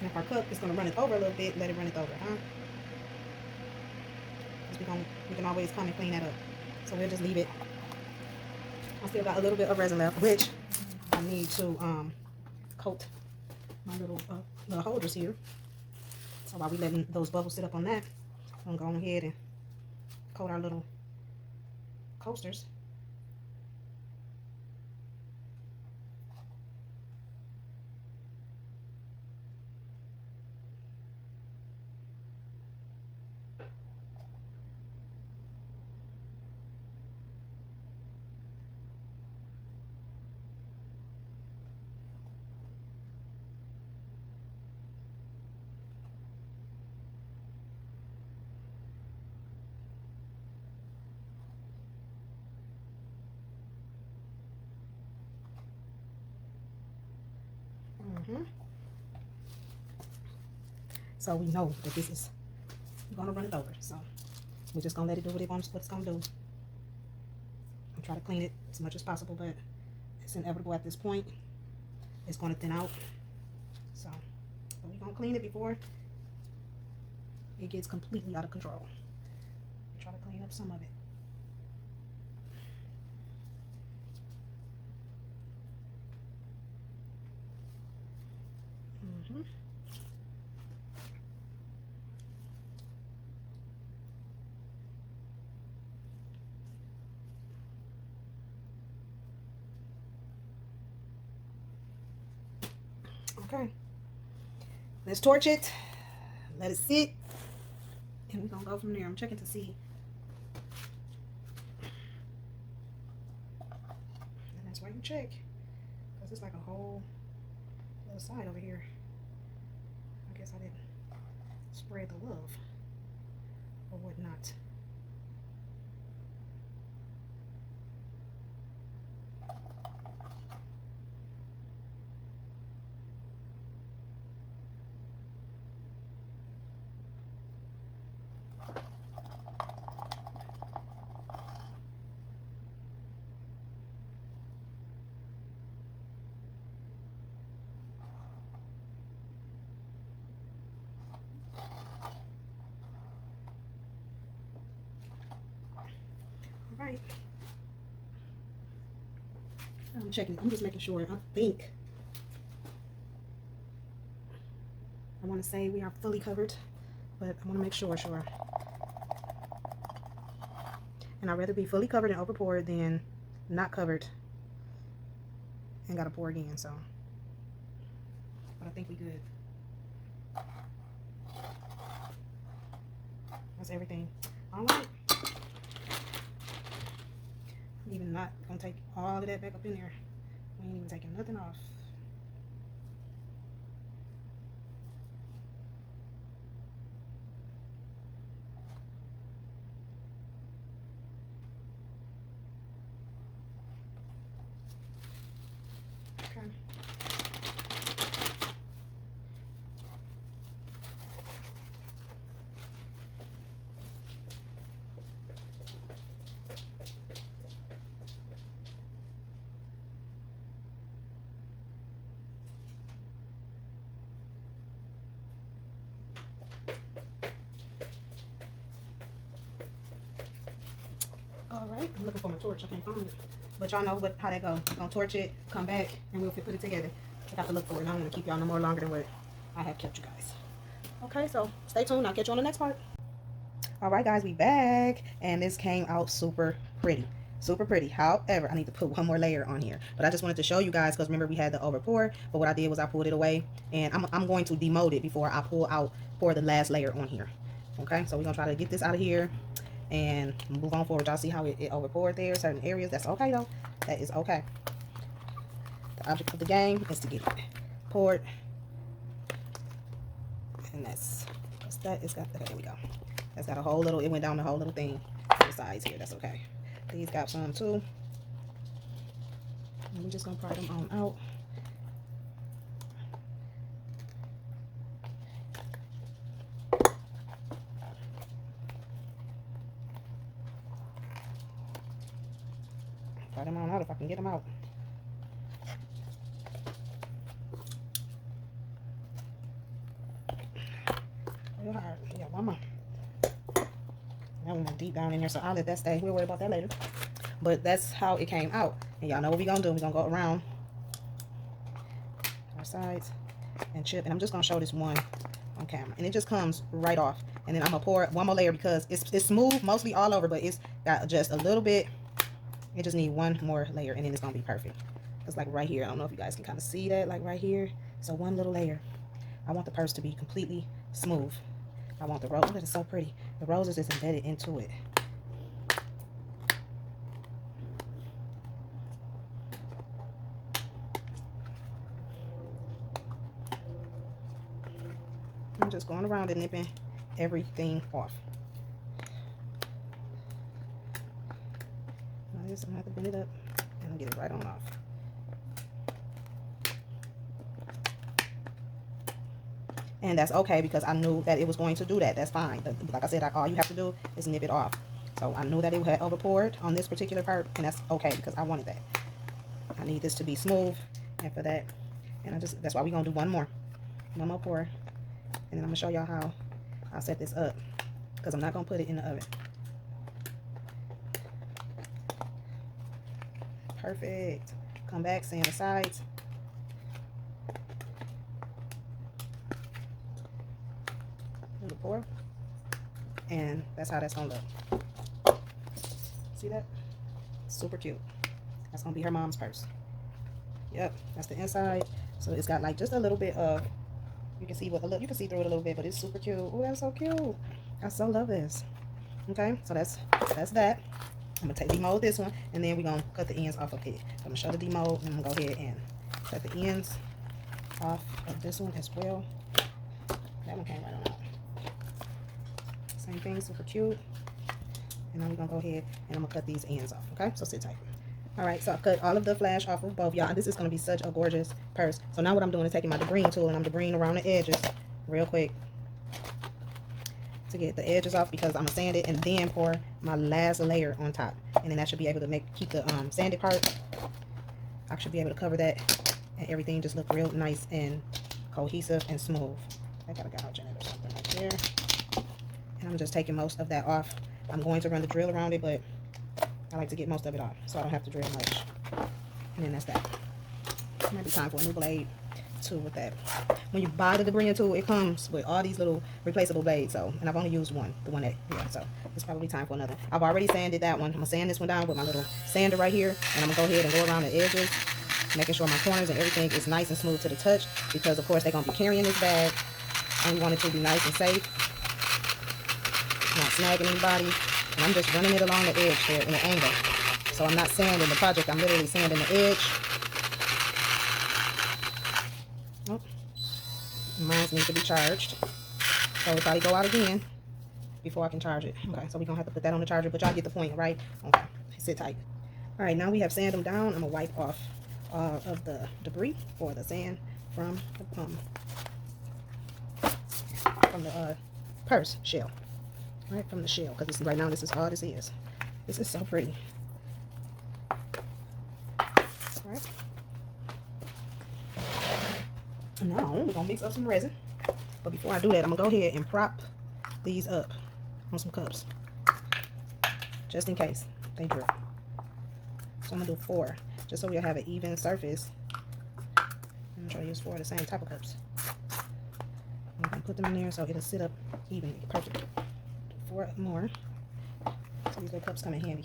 A: And if our cup is going to run it over a little bit, let it run it over, huh? Because we can always come and clean that up. So we'll just leave it. I still got a little bit of resin left, which I need to coat my little holders here. So while we letting those bubbles sit up on that, I'm gonna go ahead and coat our little coasters. So we know that this is gonna run it over. So we're just gonna let it do what it's gonna do. And try to clean it as much as possible, but it's inevitable at this point. It's gonna thin out. So we're gonna clean it before it gets completely out of control. Try to clean up some of it. Okay, let's torch it, let it sit, and we're gonna go from there. I'm checking to see. And that's why you check, because it's like a whole other side over here. I guess I didn't spread the love or whatnot. Right. I'm checking. I'm just making sure. I think I want to say we are fully covered, but I want to make sure. And I'd rather be fully covered and over poured than not covered and gotta pour again. So, but I think we good. That's everything. All right. I'm even not gonna take all of that back up in there. We ain't even taking nothing off. Okay. All right, I'm looking for my torch. I can't find it. But y'all know how that goes. I'm gonna torch it, come back, and we'll put it together. I have to look for it. I don't want to keep y'all no more longer than what I have kept you guys. Okay, so stay tuned. I'll catch you on the next part. All right, guys, we back, and this came out super pretty. Super pretty. However, I need to put one more layer on here. But I just wanted to show you guys, because remember we had the over pour. But what I did was I pulled it away, and I'm going to demold it before I pour the last layer on here. Okay, so we're gonna try to get this out of here and move on forward. Y'all see how it over poured there, certain areas. That's okay though. That is okay. The object of the game is to get it poured, and that's that. It's got, okay, there we go. That's got a whole little, it went down the whole little thing to the sides here. That's okay. These got some too, and we're just gonna pry them on out. Pry them on out if I can get them out. Real hard. Yeah, one more. That one went deep down in there, so I'll let that stay. We'll worry about that later. But that's how it came out. And y'all know what we're gonna do. We're gonna go around our sides and chip. And I'm just gonna show this one on camera. And it just comes right off. And then I'm gonna pour one more layer because it's smooth mostly all over, but it's got just a little bit. It just need one more layer, and then it's gonna be perfect. It's like right here. I don't know if you guys can kind of see that, like right here. So one little layer. I want the purse to be completely smooth. I want the rose. Look, it's so pretty. The roses is embedded into it. I'm just going around and nipping everything off. Now this, I'm gonna have to bend it up and get it right on off. And that's okay because I knew that it was going to do that. That's fine. Like I said, all you have to do is nip it off. So I knew that it had over poured on this particular part, and that's okay because I wanted that. I need this to be smooth, and for that, and that's why we're gonna do one more pour, and then I'm gonna show y'all how I'll set this up because I'm not gonna put it in the oven. Perfect. Come back, sand the sides. pour. And that's how that's gonna look. See that? Super cute. That's gonna be her mom's purse. Yep, that's the inside. So it's got like just a little bit of, you can see through it a little bit, but it's super cute. Oh, that's so cute. I so love this. Okay, so that's that. I'm gonna demold this one, and then we're gonna cut the ends off of it. I'm gonna show the demold, and I'm gonna go ahead and cut the ends off of this one as well. That one came right on out. Same thing, super cute. And now we're gonna go ahead and I'm gonna cut these ends off. Okay, so sit tight. All right, so I've cut all of the flash off of both, y'all. This is gonna be such a gorgeous purse. So now what I'm doing is taking my debris tool and I'm debrining around the edges real quick to get the edges off, because I'm gonna sand it and then pour my last layer on top, and then that should be able to keep the sanded part. I should be able to cover that, and everything just look real nice and cohesive and smooth. I got a gouge in it or something right there. And I'm just taking most of that off. I'm going to run the drill around it, but I like to get most of it off so I don't have to drill much. And then that's that. It might be time for a new blade too with that. When you buy the debris tool, it comes with all these little replaceable blades. So, and I've only used one, the one that, yeah, so it's probably time for another. I've already sanded that one. I'm gonna sand this one down with my little sander right here, and I'm gonna go ahead and go around the edges, making sure my corners and everything is nice and smooth to the touch, because of course they're gonna be carrying this bag, and we want it to be nice and safe, not snagging anybody. And I'm just running it along the edge here in an angle. So I'm not sanding the project, I'm literally sanding the edge. Oh, mine needs to be charged. So it'll probably go out again before I can charge it. Okay, so we're gonna have to put that on the charger, but y'all get the point, right? Okay, sit tight. All right, now we have sanded them down. I'm gonna wipe off all of the debris or the sand from the purse shell. Right from the shell, because right now this is all this is. This is so pretty. All right. Now we're gonna mix up some resin, but before I do that, I'm gonna go ahead and prop these up on some cups, just in case they drip. So I'm gonna do 4, just so we'll have an even surface. I'm gonna try to use 4 of the same type of cups. I'm gonna put them in there so it'll sit up evenly, perfect. 4 more. So these little cups come in handy.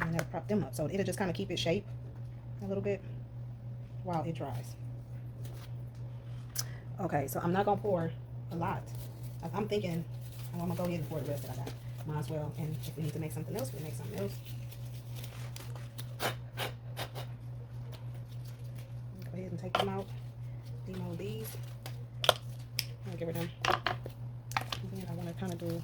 A: And that'll prop them up. So it'll just kind of keep its shape a little bit while it dries. Okay, so I'm not going to pour a lot. I'm thinking, I'm going to go ahead and pour the rest that I got. Might as well. And if we need to make something else, we'll make something else. Go ahead and take them out. Demold these. I'll get rid of them. And I want to kind of do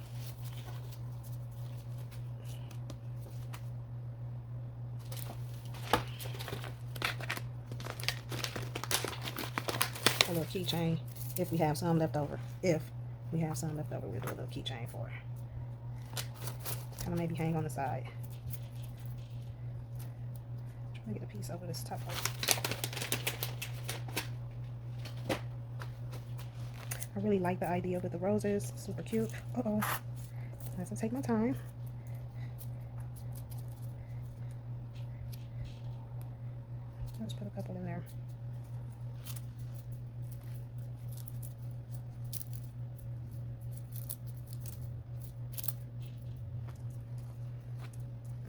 A: a little keychain if we have some left over. If we have some left over, we'll do a little keychain for her. Kind of maybe hang on the side. Try to get a piece over this top part. I really like the idea with the roses. Super cute. Uh-oh. I have to take my time. Let's put a couple in there.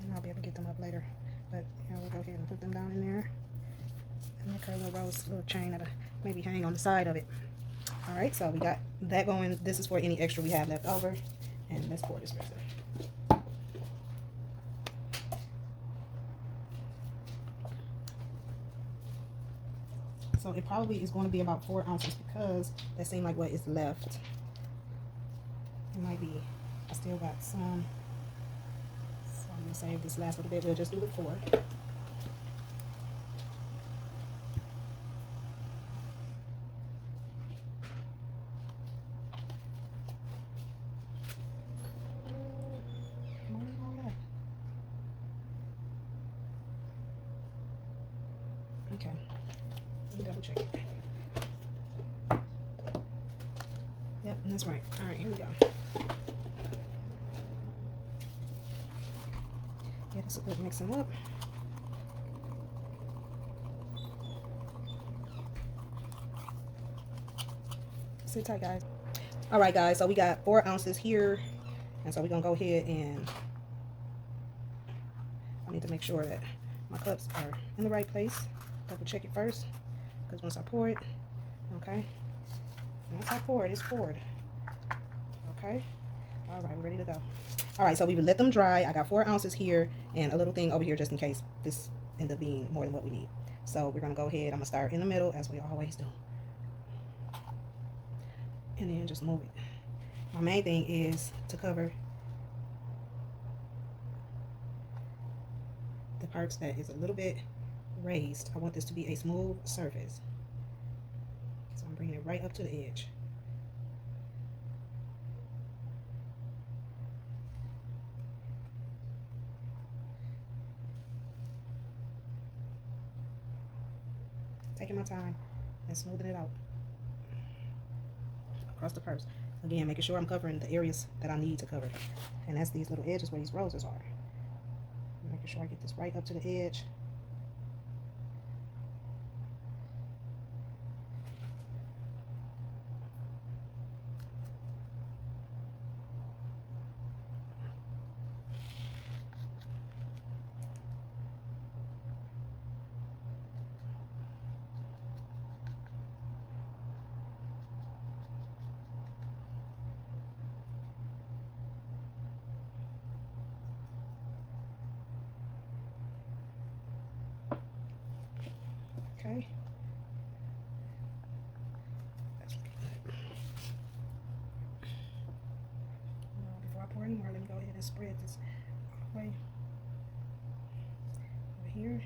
A: And I'll be able to get them up later. But yeah, we'll go ahead and put them down in there. And make her a little rose, little chain that'll maybe hang on the side of it. All right, so we got that going. This is for any extra we have left over. And let's pour this resin. So it probably is going to be about 4 ounces, because that seemed like what is left. It might be, I still got some. So I'm going to save this last little bit. We'll just do the 4. Okay, let me double check it. Yep, that's right. All right, here we go. Yeah, this will mix them up. Sit tight, guys. All right, guys, so we got 4 ounces here, and so we're gonna go ahead and I need to make sure that my cups are in the right place. Double check it first, because once I pour it, okay, once I pour it, it's poured. Okay, all right, we're ready to go. All right, so we would let them dry. I got 4 ounces here and a little thing over here just in case this ends up being more than what we need. So we're gonna go ahead. I'm gonna start in the middle as we always do, and then just move it. My main thing is to cover the parts that is a little bit raised. I want this to be a smooth surface, so I'm bringing it right up to the edge. Taking my time and smoothing it out across the purse. Again, making sure I'm covering the areas that I need to cover, and that's these little edges where these roses are. Making sure I get this right up to the edge. Okay. That's looking good. Before I pour any more, let me go ahead and spread this all the way over here.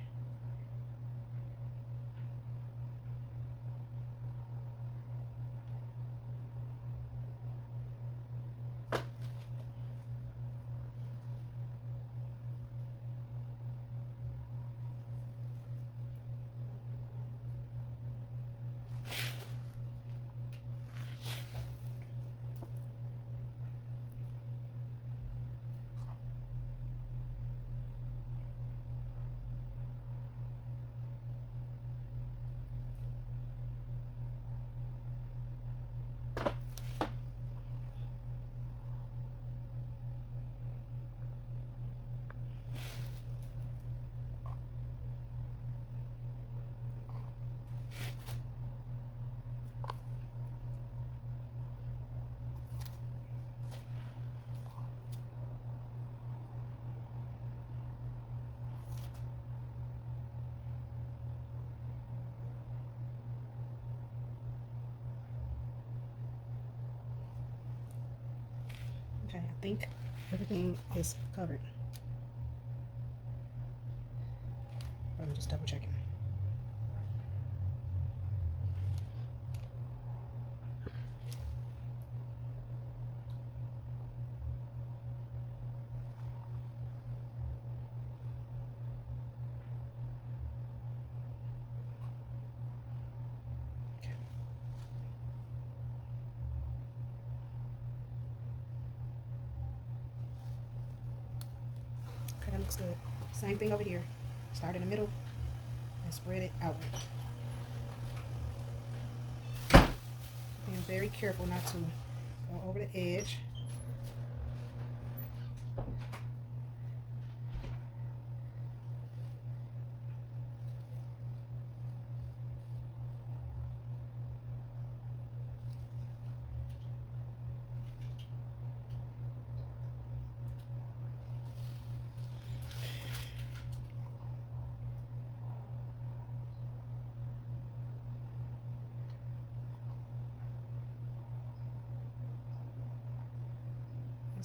A: Okay, I think everything is covered. I'm just double checking. Okay, that looks good. Same thing over here. Start in the middle and spread it outward. Being very careful not to go over the edge.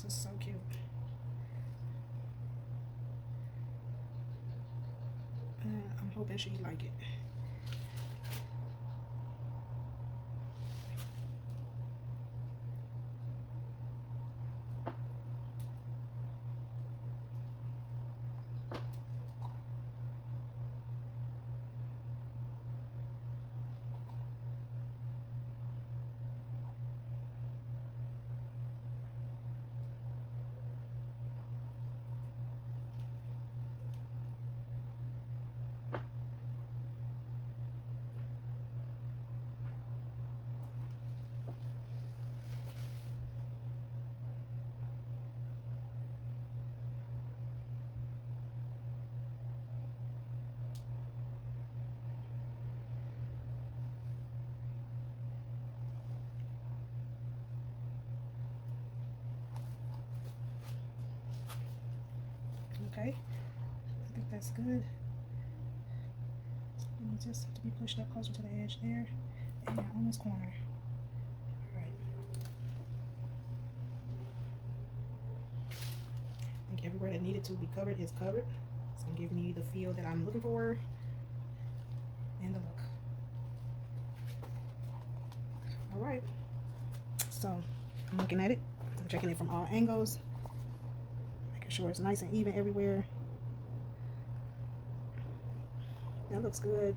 A: This is so cute. I'm hoping she like it. That's good. It just have to be pushed up closer to the edge there and on this corner. All right. I think everywhere that needed to be covered is covered. It's gonna give me the feel that I'm looking for and the look. All right. So I'm looking at it. I'm checking it from all angles, making sure it's nice and even everywhere. That looks good.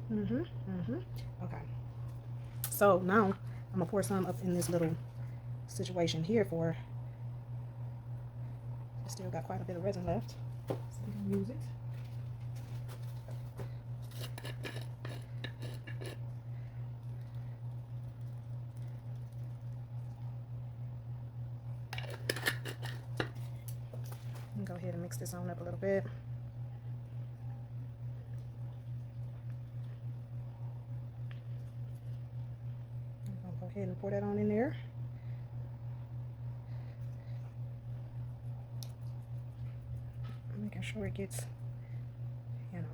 A: Okay. So now I'm gonna pour some up in this little situation here for. I still got quite a bit of resin left, so we can use it. Go ahead and mix this on up a little bit. Go ahead and pour that on in there. Making sure it gets, you know,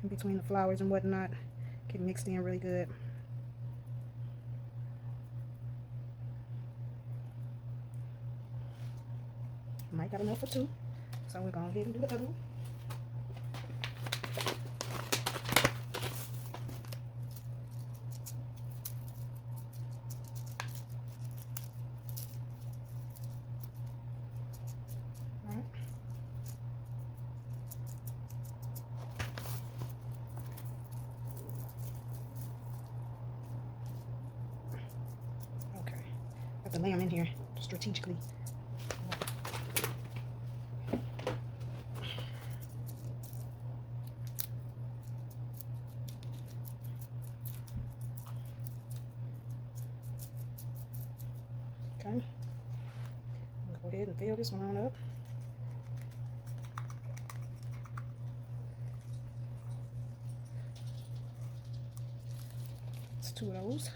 A: in between the flowers and whatnot, get mixed in really good. Might got enough for two, so we're going to go ahead and do the other one. To lay them in here strategically. Okay, go ahead and fill this one on up. It's two of those.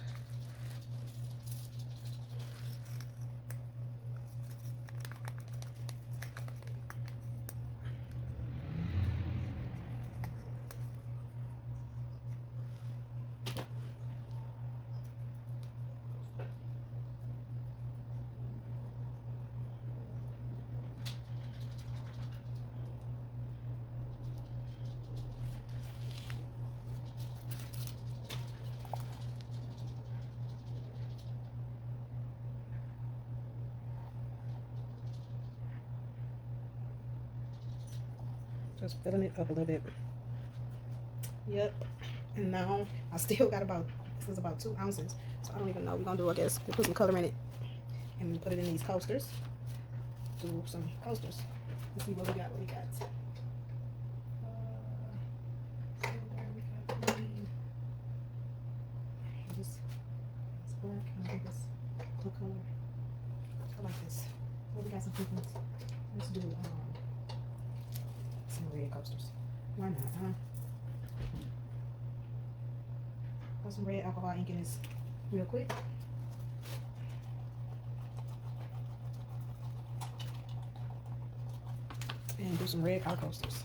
A: Just filling it up a little bit. Yep. And now I still got about, this is about 2 ounces. So I don't even know. We're gonna do, I guess, we'll put some color in it and put it in these coasters. Do some coasters. Let's see what we got. This black and this blue color. I like this. Well, we got some pigments. Let's do some red coasters. Why not, huh? Put some red alcohol ink in this real quick. And do some red car coasters.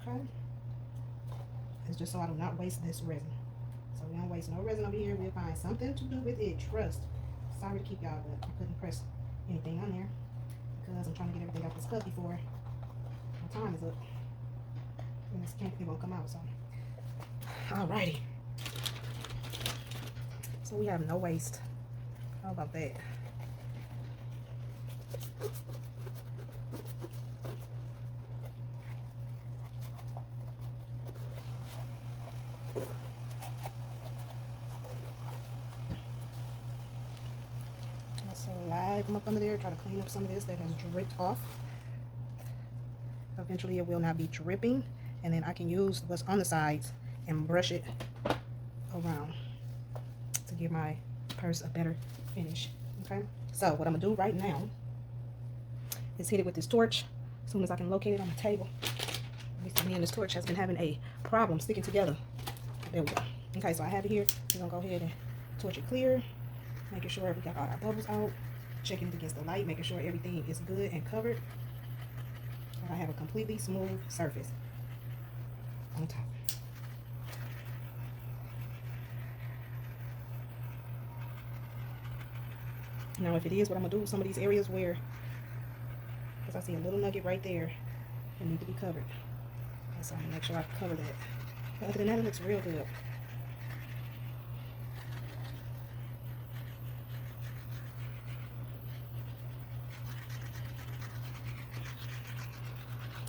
A: Okay. It's just so I do not waste this resin. So we don't waste no resin over here. We'll find something to do with it. Trust. Sorry to keep y'all, but I couldn't press anything on there because I'm trying to get everything out this cup before my time is up. And this can't, it won't come out. So, alrighty. So we have no waste. How about that? So live them up under there, try to clean up some of this that has dripped off. eventually it will not be dripping, and then I can use what's on the sides and brush it around to give my purse a better finish. Okay, so what I'm gonna do right now is hit it with this torch as soon as I can locate it on the table. Me and this torch has been having a problem sticking together. There we go. Okay, so I have it here. We're gonna go ahead and torch it clear, making sure we got all our bubbles out, checking it against the light, making sure everything is good and covered. And I have a completely smooth surface on top. Now, if it is what I'm gonna do, some of these areas where, because I see a little nugget right there, it needs to be covered. And so I'm gonna make sure I cover that. But other than that, it looks real good.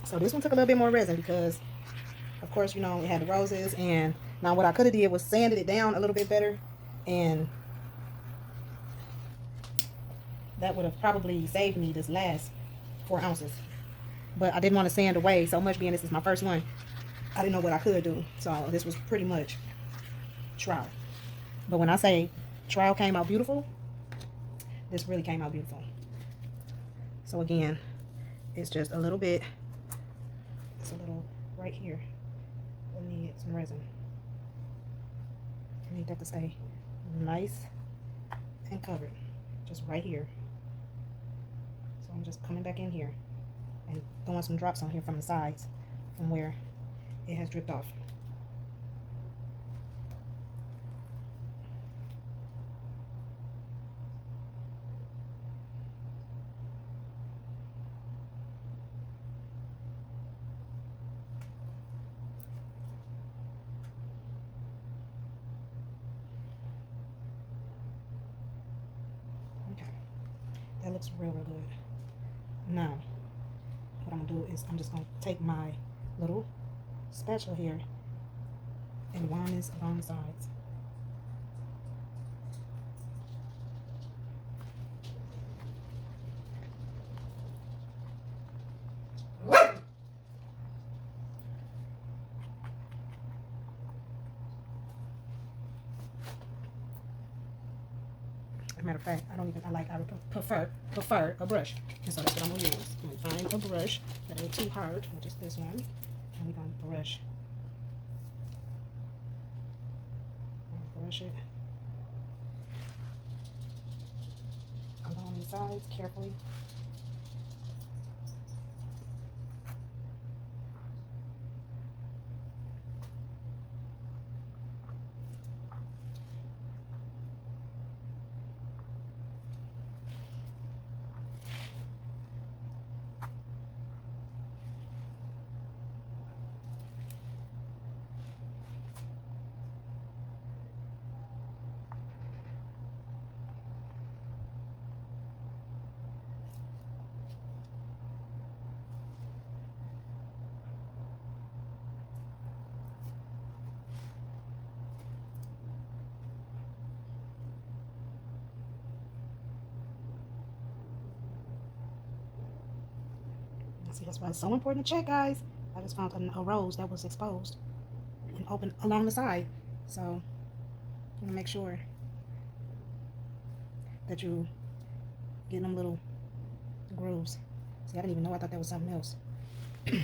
A: So this one took a little bit more resin because, of course, you know, it had the roses. And now what I could have did was sanded it down a little bit better, and that would have probably saved me this last 4 ounces. But I didn't want to sand away so much, being this is my first one. I didn't know what I could do. So this was pretty much trial. But when I say trial came out beautiful, this really came out beautiful. So again, it's just a little bit. It's a little right here. We need some resin. I need that to stay nice and covered. Just right here. So I'm just coming back in here and throwing some drops on here from the sides, from where it has dripped off. Okay, that looks real good. Now, what I'm gonna do is I'm just gonna take my little spatula here and wind this along the sides. As a matter of fact, I prefer a brush. And so that's what I'm gonna use. I'm gonna find a brush that ain't too hard, which is this one. And we're gonna brush it along the sides carefully. See, that's why it's so important to check, guys. I just found a rose that was exposed and open along the side. So you want to make sure that you get them little grooves. See, I didn't even know. I thought that was something else. It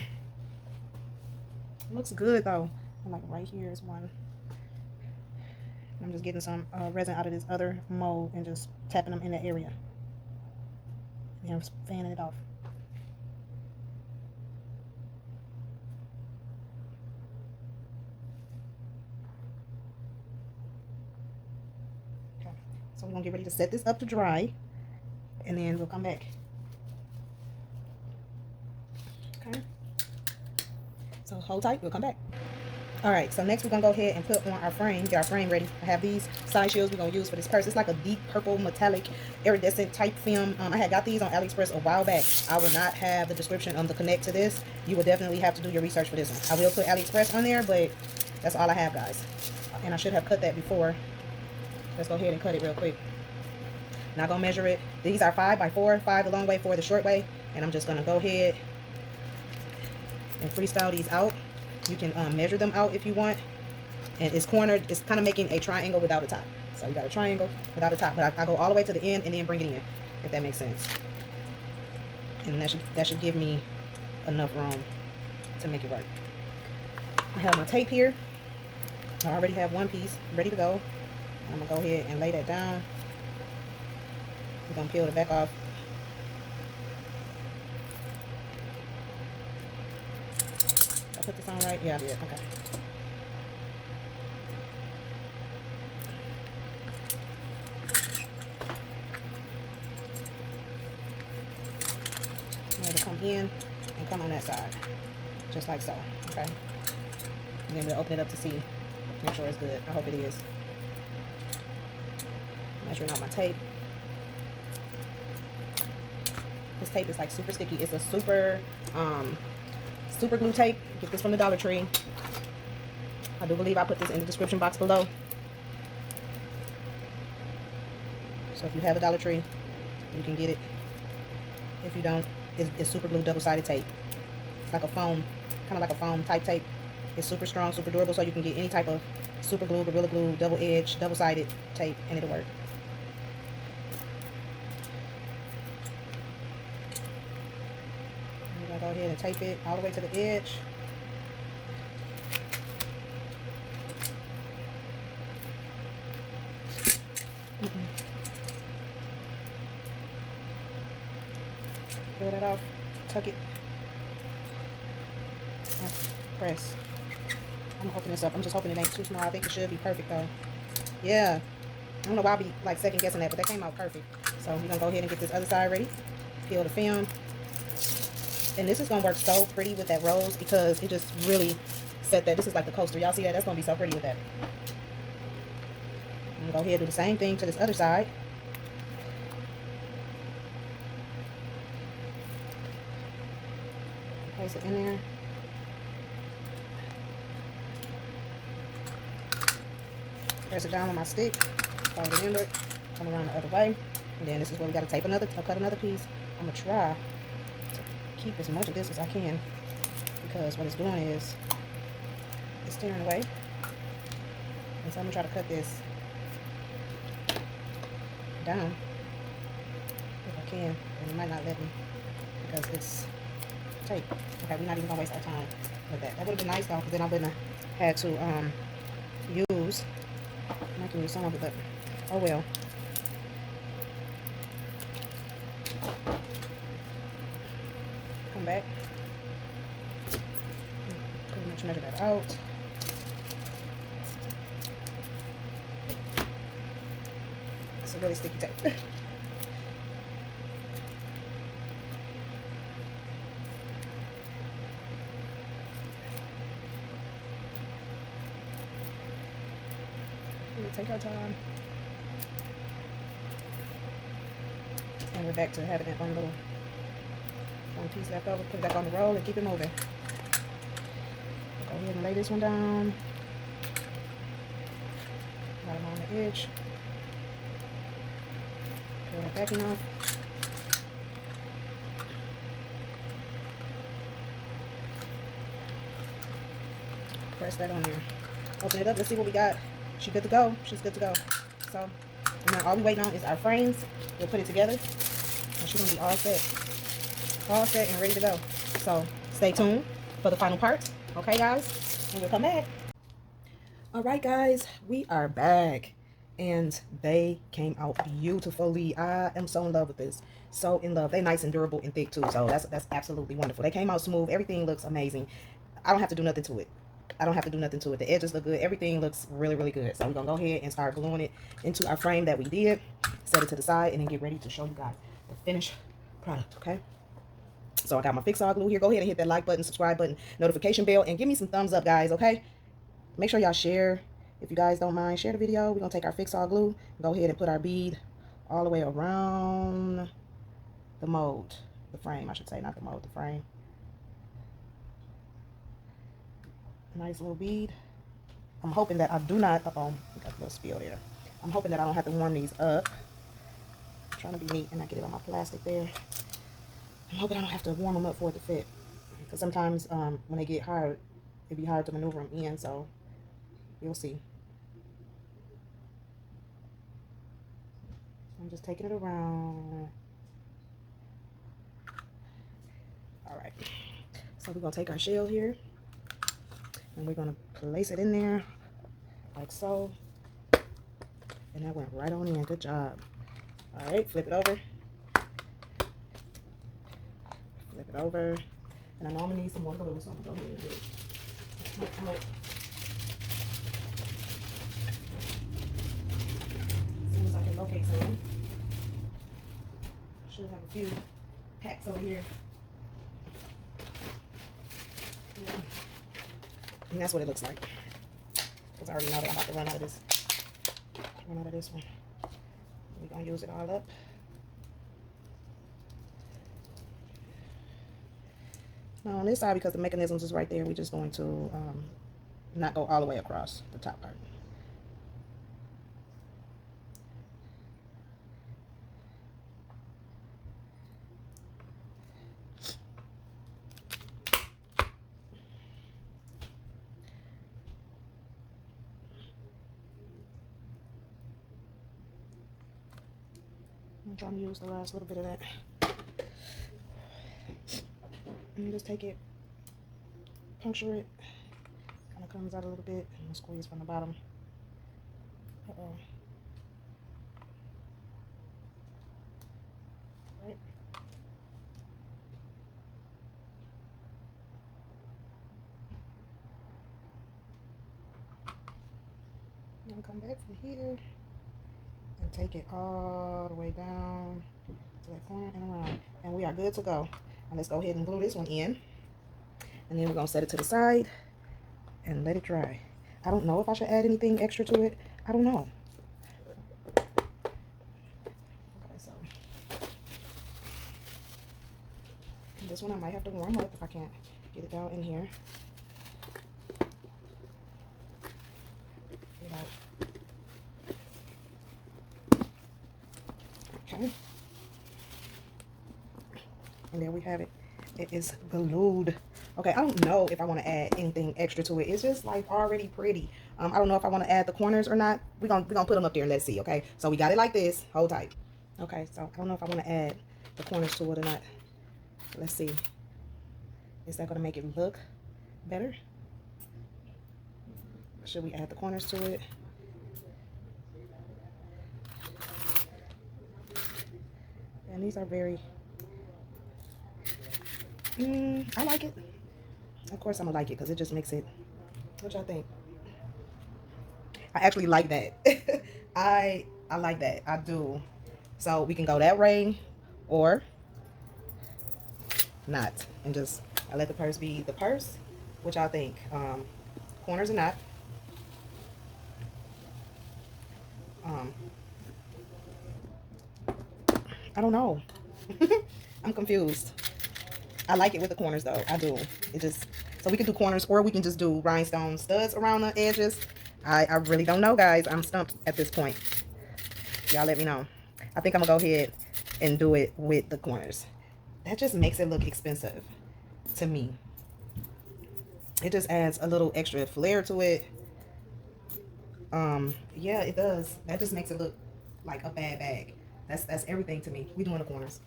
A: looks good though. And like right here is one. I'm just getting some resin out of this other mold and just tapping them in the area. And I'm fanning it off. So we're gonna get ready to set this up to dry, and then we'll come back. Okay. So hold tight, we'll come back. All right, so next we're gonna go ahead and put on our frame, get our frame ready. I have these side shields we're gonna use for this purse. It's like a deep purple metallic iridescent type film. I had got these on AliExpress a while back. I will not have the description on the connect to this. You will definitely have to do your research for this one. I will put AliExpress on there, but that's all I have, guys. And I should have cut that before. Let's go ahead and cut it real quick. Not gonna measure it. These are 5 by 4, 5 the long way, 4 the short way. And I'm just gonna go ahead and freestyle these out. You can measure them out if you want. And it's cornered. It's kind of making a triangle without a top. So you got a triangle without a top. But I go all the way to the end and then bring it in, if that makes sense. And that should give me enough room to make it work. I have my tape here. I already have one piece ready to go. I'm gonna go ahead and lay that down. We're gonna peel the back off. Did I put this on right? Yeah, I did. Okay. I'm gonna come in and come on that side, just like so. Okay. And then we'll open it up to see, make sure it's good. I hope it is. Measuring out my tape. This tape is like super sticky. It's a super glue tape. Get this from the Dollar Tree. I do believe I put this in the description box below. So if you have a Dollar Tree, you can get it. If you don't, it's super glue double-sided tape. It's like a foam, kind of like a foam type tape. It's super strong, super durable, so you can get any type of super glue, Gorilla Glue, double-edged, double-sided tape, and it'll work. I'm gonna go ahead and tape it all the way to the edge. Peel that off, tuck it, press. I'm hooking this up. I'm just hoping it ain't too small. I think it should be perfect though. Yeah. I don't know why I be like second guessing that, but that came out perfect. So we're gonna go ahead and get this other side ready. Peel the film. And this is gonna work so pretty with that rose because it just really set that. This is like the coaster. Y'all see that? That's gonna be so pretty with that. I'm gonna go ahead and do the same thing to this other side. Place it in there. Press it down on my stick, fold it inward, come around the other way, and then this is where we got to tape another, cut another piece. I'm gonna try to keep as much of this as I can because what it's doing is it's tearing away. And so I'm gonna try to cut this down if I can, and it might not let me because it's tape. Okay, we're not even gonna waste our time with that. That would have been nice though, because then I wouldn't have had to use. I can use some of it, but oh well. Come back. Pretty much measure that out. It's a really sticky tape. Take our time. And we're back to having that one piece left over. Put it back on the roll and keep it moving. Go ahead and lay this one down. Right on the edge. Peel that backing off. Press that on there. Open it up. Let's see what we got. She's good to go. She's good to go. So, and now all we waiting on is our frames. We'll put it together. And she's going to be all set and ready to go. So, stay tuned for the final part. Okay, guys? And we'll come back. All right, guys. We are back. And they came out beautifully. I am so in love with this. So in love. They're nice and durable and thick, too. So, that's absolutely wonderful. They came out smooth. Everything looks amazing. I don't have to do nothing to it. I don't have to do nothing to it. The edges look good. Everything looks really, really good. So we're going to go ahead and start gluing it into our frame that we did. Set it to the side and then get ready to show you guys the finished product, okay? So I got my Fix All glue here. Go ahead and hit that like button, subscribe button, notification bell, and give me some thumbs up, guys, okay? Make sure y'all share. If you guys don't mind, share the video. We're going to take our Fix All glue, go ahead and put our bead all the way around the mold. The frame, I should say, not the mold, the frame. Nice little bead. I'm hoping that I do not, we got a little spill there. I'm hoping that I don't have to warm these up. I'm trying to be neat and not get it on my plastic there. I'm hoping I don't have to warm them up for it to fit. Because sometimes when they get hard, it'd be hard to maneuver them in, so you'll see. I'm just taking it around. All right, so we're gonna take our shell here and we're gonna place it in there like so. And that went right on in. Good job. All right, flip it over. Flip it over. And I know I'm gonna need some more glue, so I'm gonna go ahead and do it. As soon as I can locate some. Should have a few packs over here. Yeah. And that's what it looks like. Because I already know that I'm about to run out of this. Run out of this one. We're gonna use it all up. Now on this side, because the mechanisms is right there, we're just going to not go all the way across the top part. I'm trying to use the last little bit of that. And just take it, puncture it, kind of comes out a little bit, and squeeze from the bottom. Uh-oh. Right. And come back from here and take it all the way down to that corner and around. And we are good to go. Now let's go ahead and glue this one in. And then we're going to set it to the side and let it dry. I don't know if I should add anything extra to it. I don't know. Okay, so this one I might have to warm up if I can't get it down in here. Okay. And there we have it. It is glued. Okay, I don't know if I want to add anything extra to it. It's just like already pretty. I don't know if I want to add the corners or not. We're gonna put them up there and let's see. Okay, so we got it like this. Hold tight. Okay, so I don't know if I want to add the corners to it or not. Let's see. Is that gonna make it look better? Should we add the corners to it? And these are very I like it. Of course I'm gonna like it because it just makes it. What y'all think? I actually like that. I like that. I do. So we can go that way or not, and just I let the purse be the purse. What y'all think? Corners or not? I don't know. I'm confused. I like it with the corners though. I do. It just, so we can do corners or we can just do rhinestone studs around the edges. I really don't know, guys. I'm stumped at this point. Y'all let me know. I think I'm gonna go ahead and do it with the corners. That just makes it look expensive to me. It just adds a little extra flair to it. Yeah, it does. That just makes it look like a bad bag. That's everything to me. We doing the corners.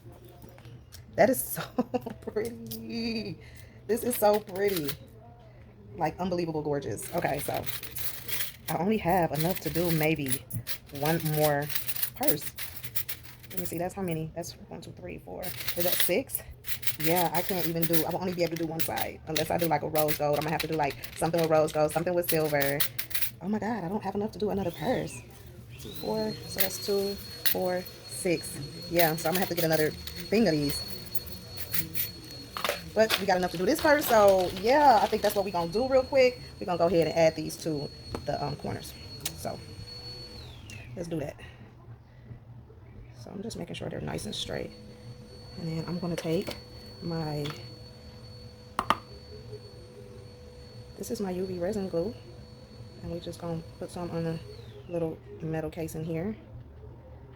A: That is so pretty. This is so pretty. Like unbelievable gorgeous. Okay, so I only have enough to do maybe one more purse. Let me see, that's how many? That's 1, 2, 3, 4. Is that 6? Yeah, I can't even do, I will only be able to do one side. Unless I do like a rose gold. I'm gonna have to do like something with rose gold, something with silver. Oh my God, I don't have enough to do another purse. 2, 4, so that's 2, 4, 6. Yeah, so I'm gonna have to get another thing of these. But we got enough to do this purse, so yeah, I think that's what we're gonna do real quick. We're gonna go ahead and add these to the corners. So let's do that. So I'm just making sure they're nice and straight. And then I'm gonna take my, this is my UV resin glue. And we're just gonna put some on a little metal case in here,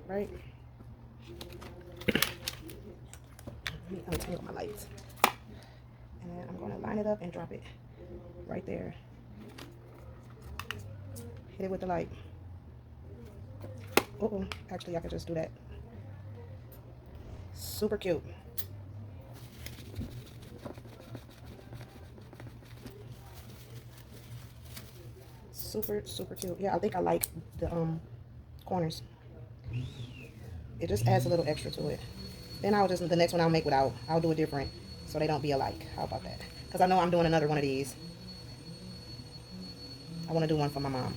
A: right? Let me untangle my lights. And then I'm going to line it up and drop it right there. Hit it with the light. Uh-oh, actually I could just do that. Super cute. Super, super cute. Yeah, I think I like the corners. It just adds a little extra to it. Then I'll just, the next one I'll make without. I'll do it different so they don't be alike. How about that? Because I know I'm doing another one of these. I want to do one for my mom.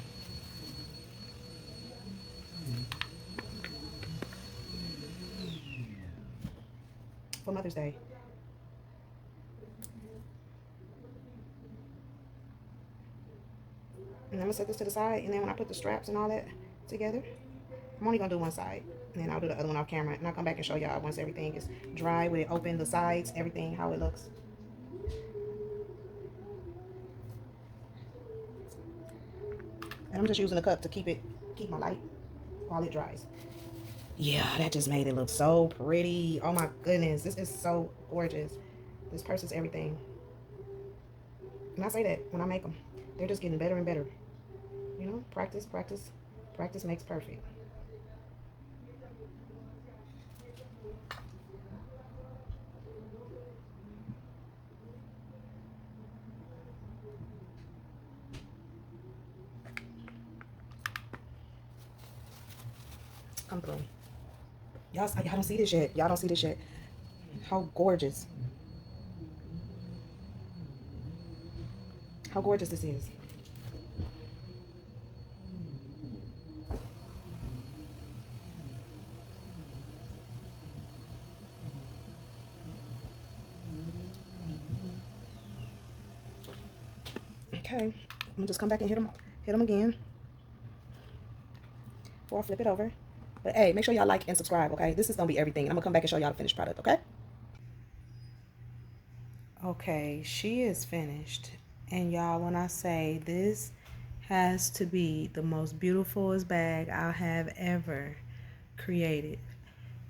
A: For Mother's Day. And I'm going to set this to the side. And then when I put the straps and all that together, I'm only going to do one side. And then I'll do the other one off camera. And I'll come back and show y'all once everything is dry, with it open, the sides, everything, how it looks. And I'm just using a cup to keep my light while it dries. Yeah, that just made it look so pretty. Oh my goodness, this is so gorgeous. This purse is everything. And I say that when I make them. They're just getting better and better. You know, practice, practice, practice makes perfect. Come through. Y'all don't see this yet. Y'all don't see this yet. How gorgeous. How gorgeous this is. Okay, I'm gonna just come back and hit them again before I flip it over. But hey, make sure y'all like and subscribe, okay? This is gonna be everything. And I'm gonna come back and show y'all the finished product, okay? Okay, she is finished. And y'all, when I say this has to be the most beautifulest bag I have ever created.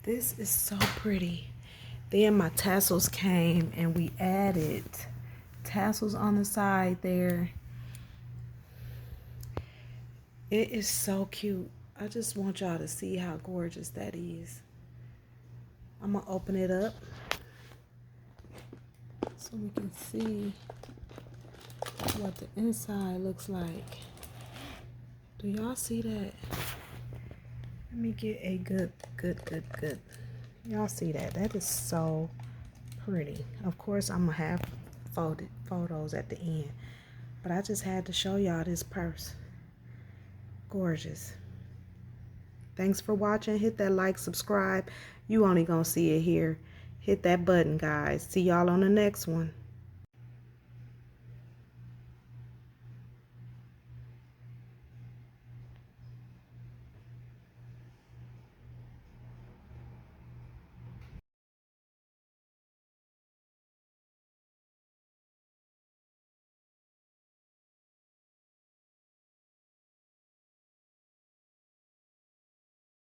A: This is so pretty. Then my tassels came and we added tassels on the side there. It is so cute. I just want y'all to see how gorgeous that is. I'm gonna open it up so we can see what the inside looks like. Do y'all see that? Let me get a good. Y'all see that? That is so pretty. Of course, I'm gonna have photos at the end, but I just had to show y'all this purse. Gorgeous. Thanks for watching. Hit that like, subscribe. You only gonna see it here. Hit that button, guys. See y'all on the next one.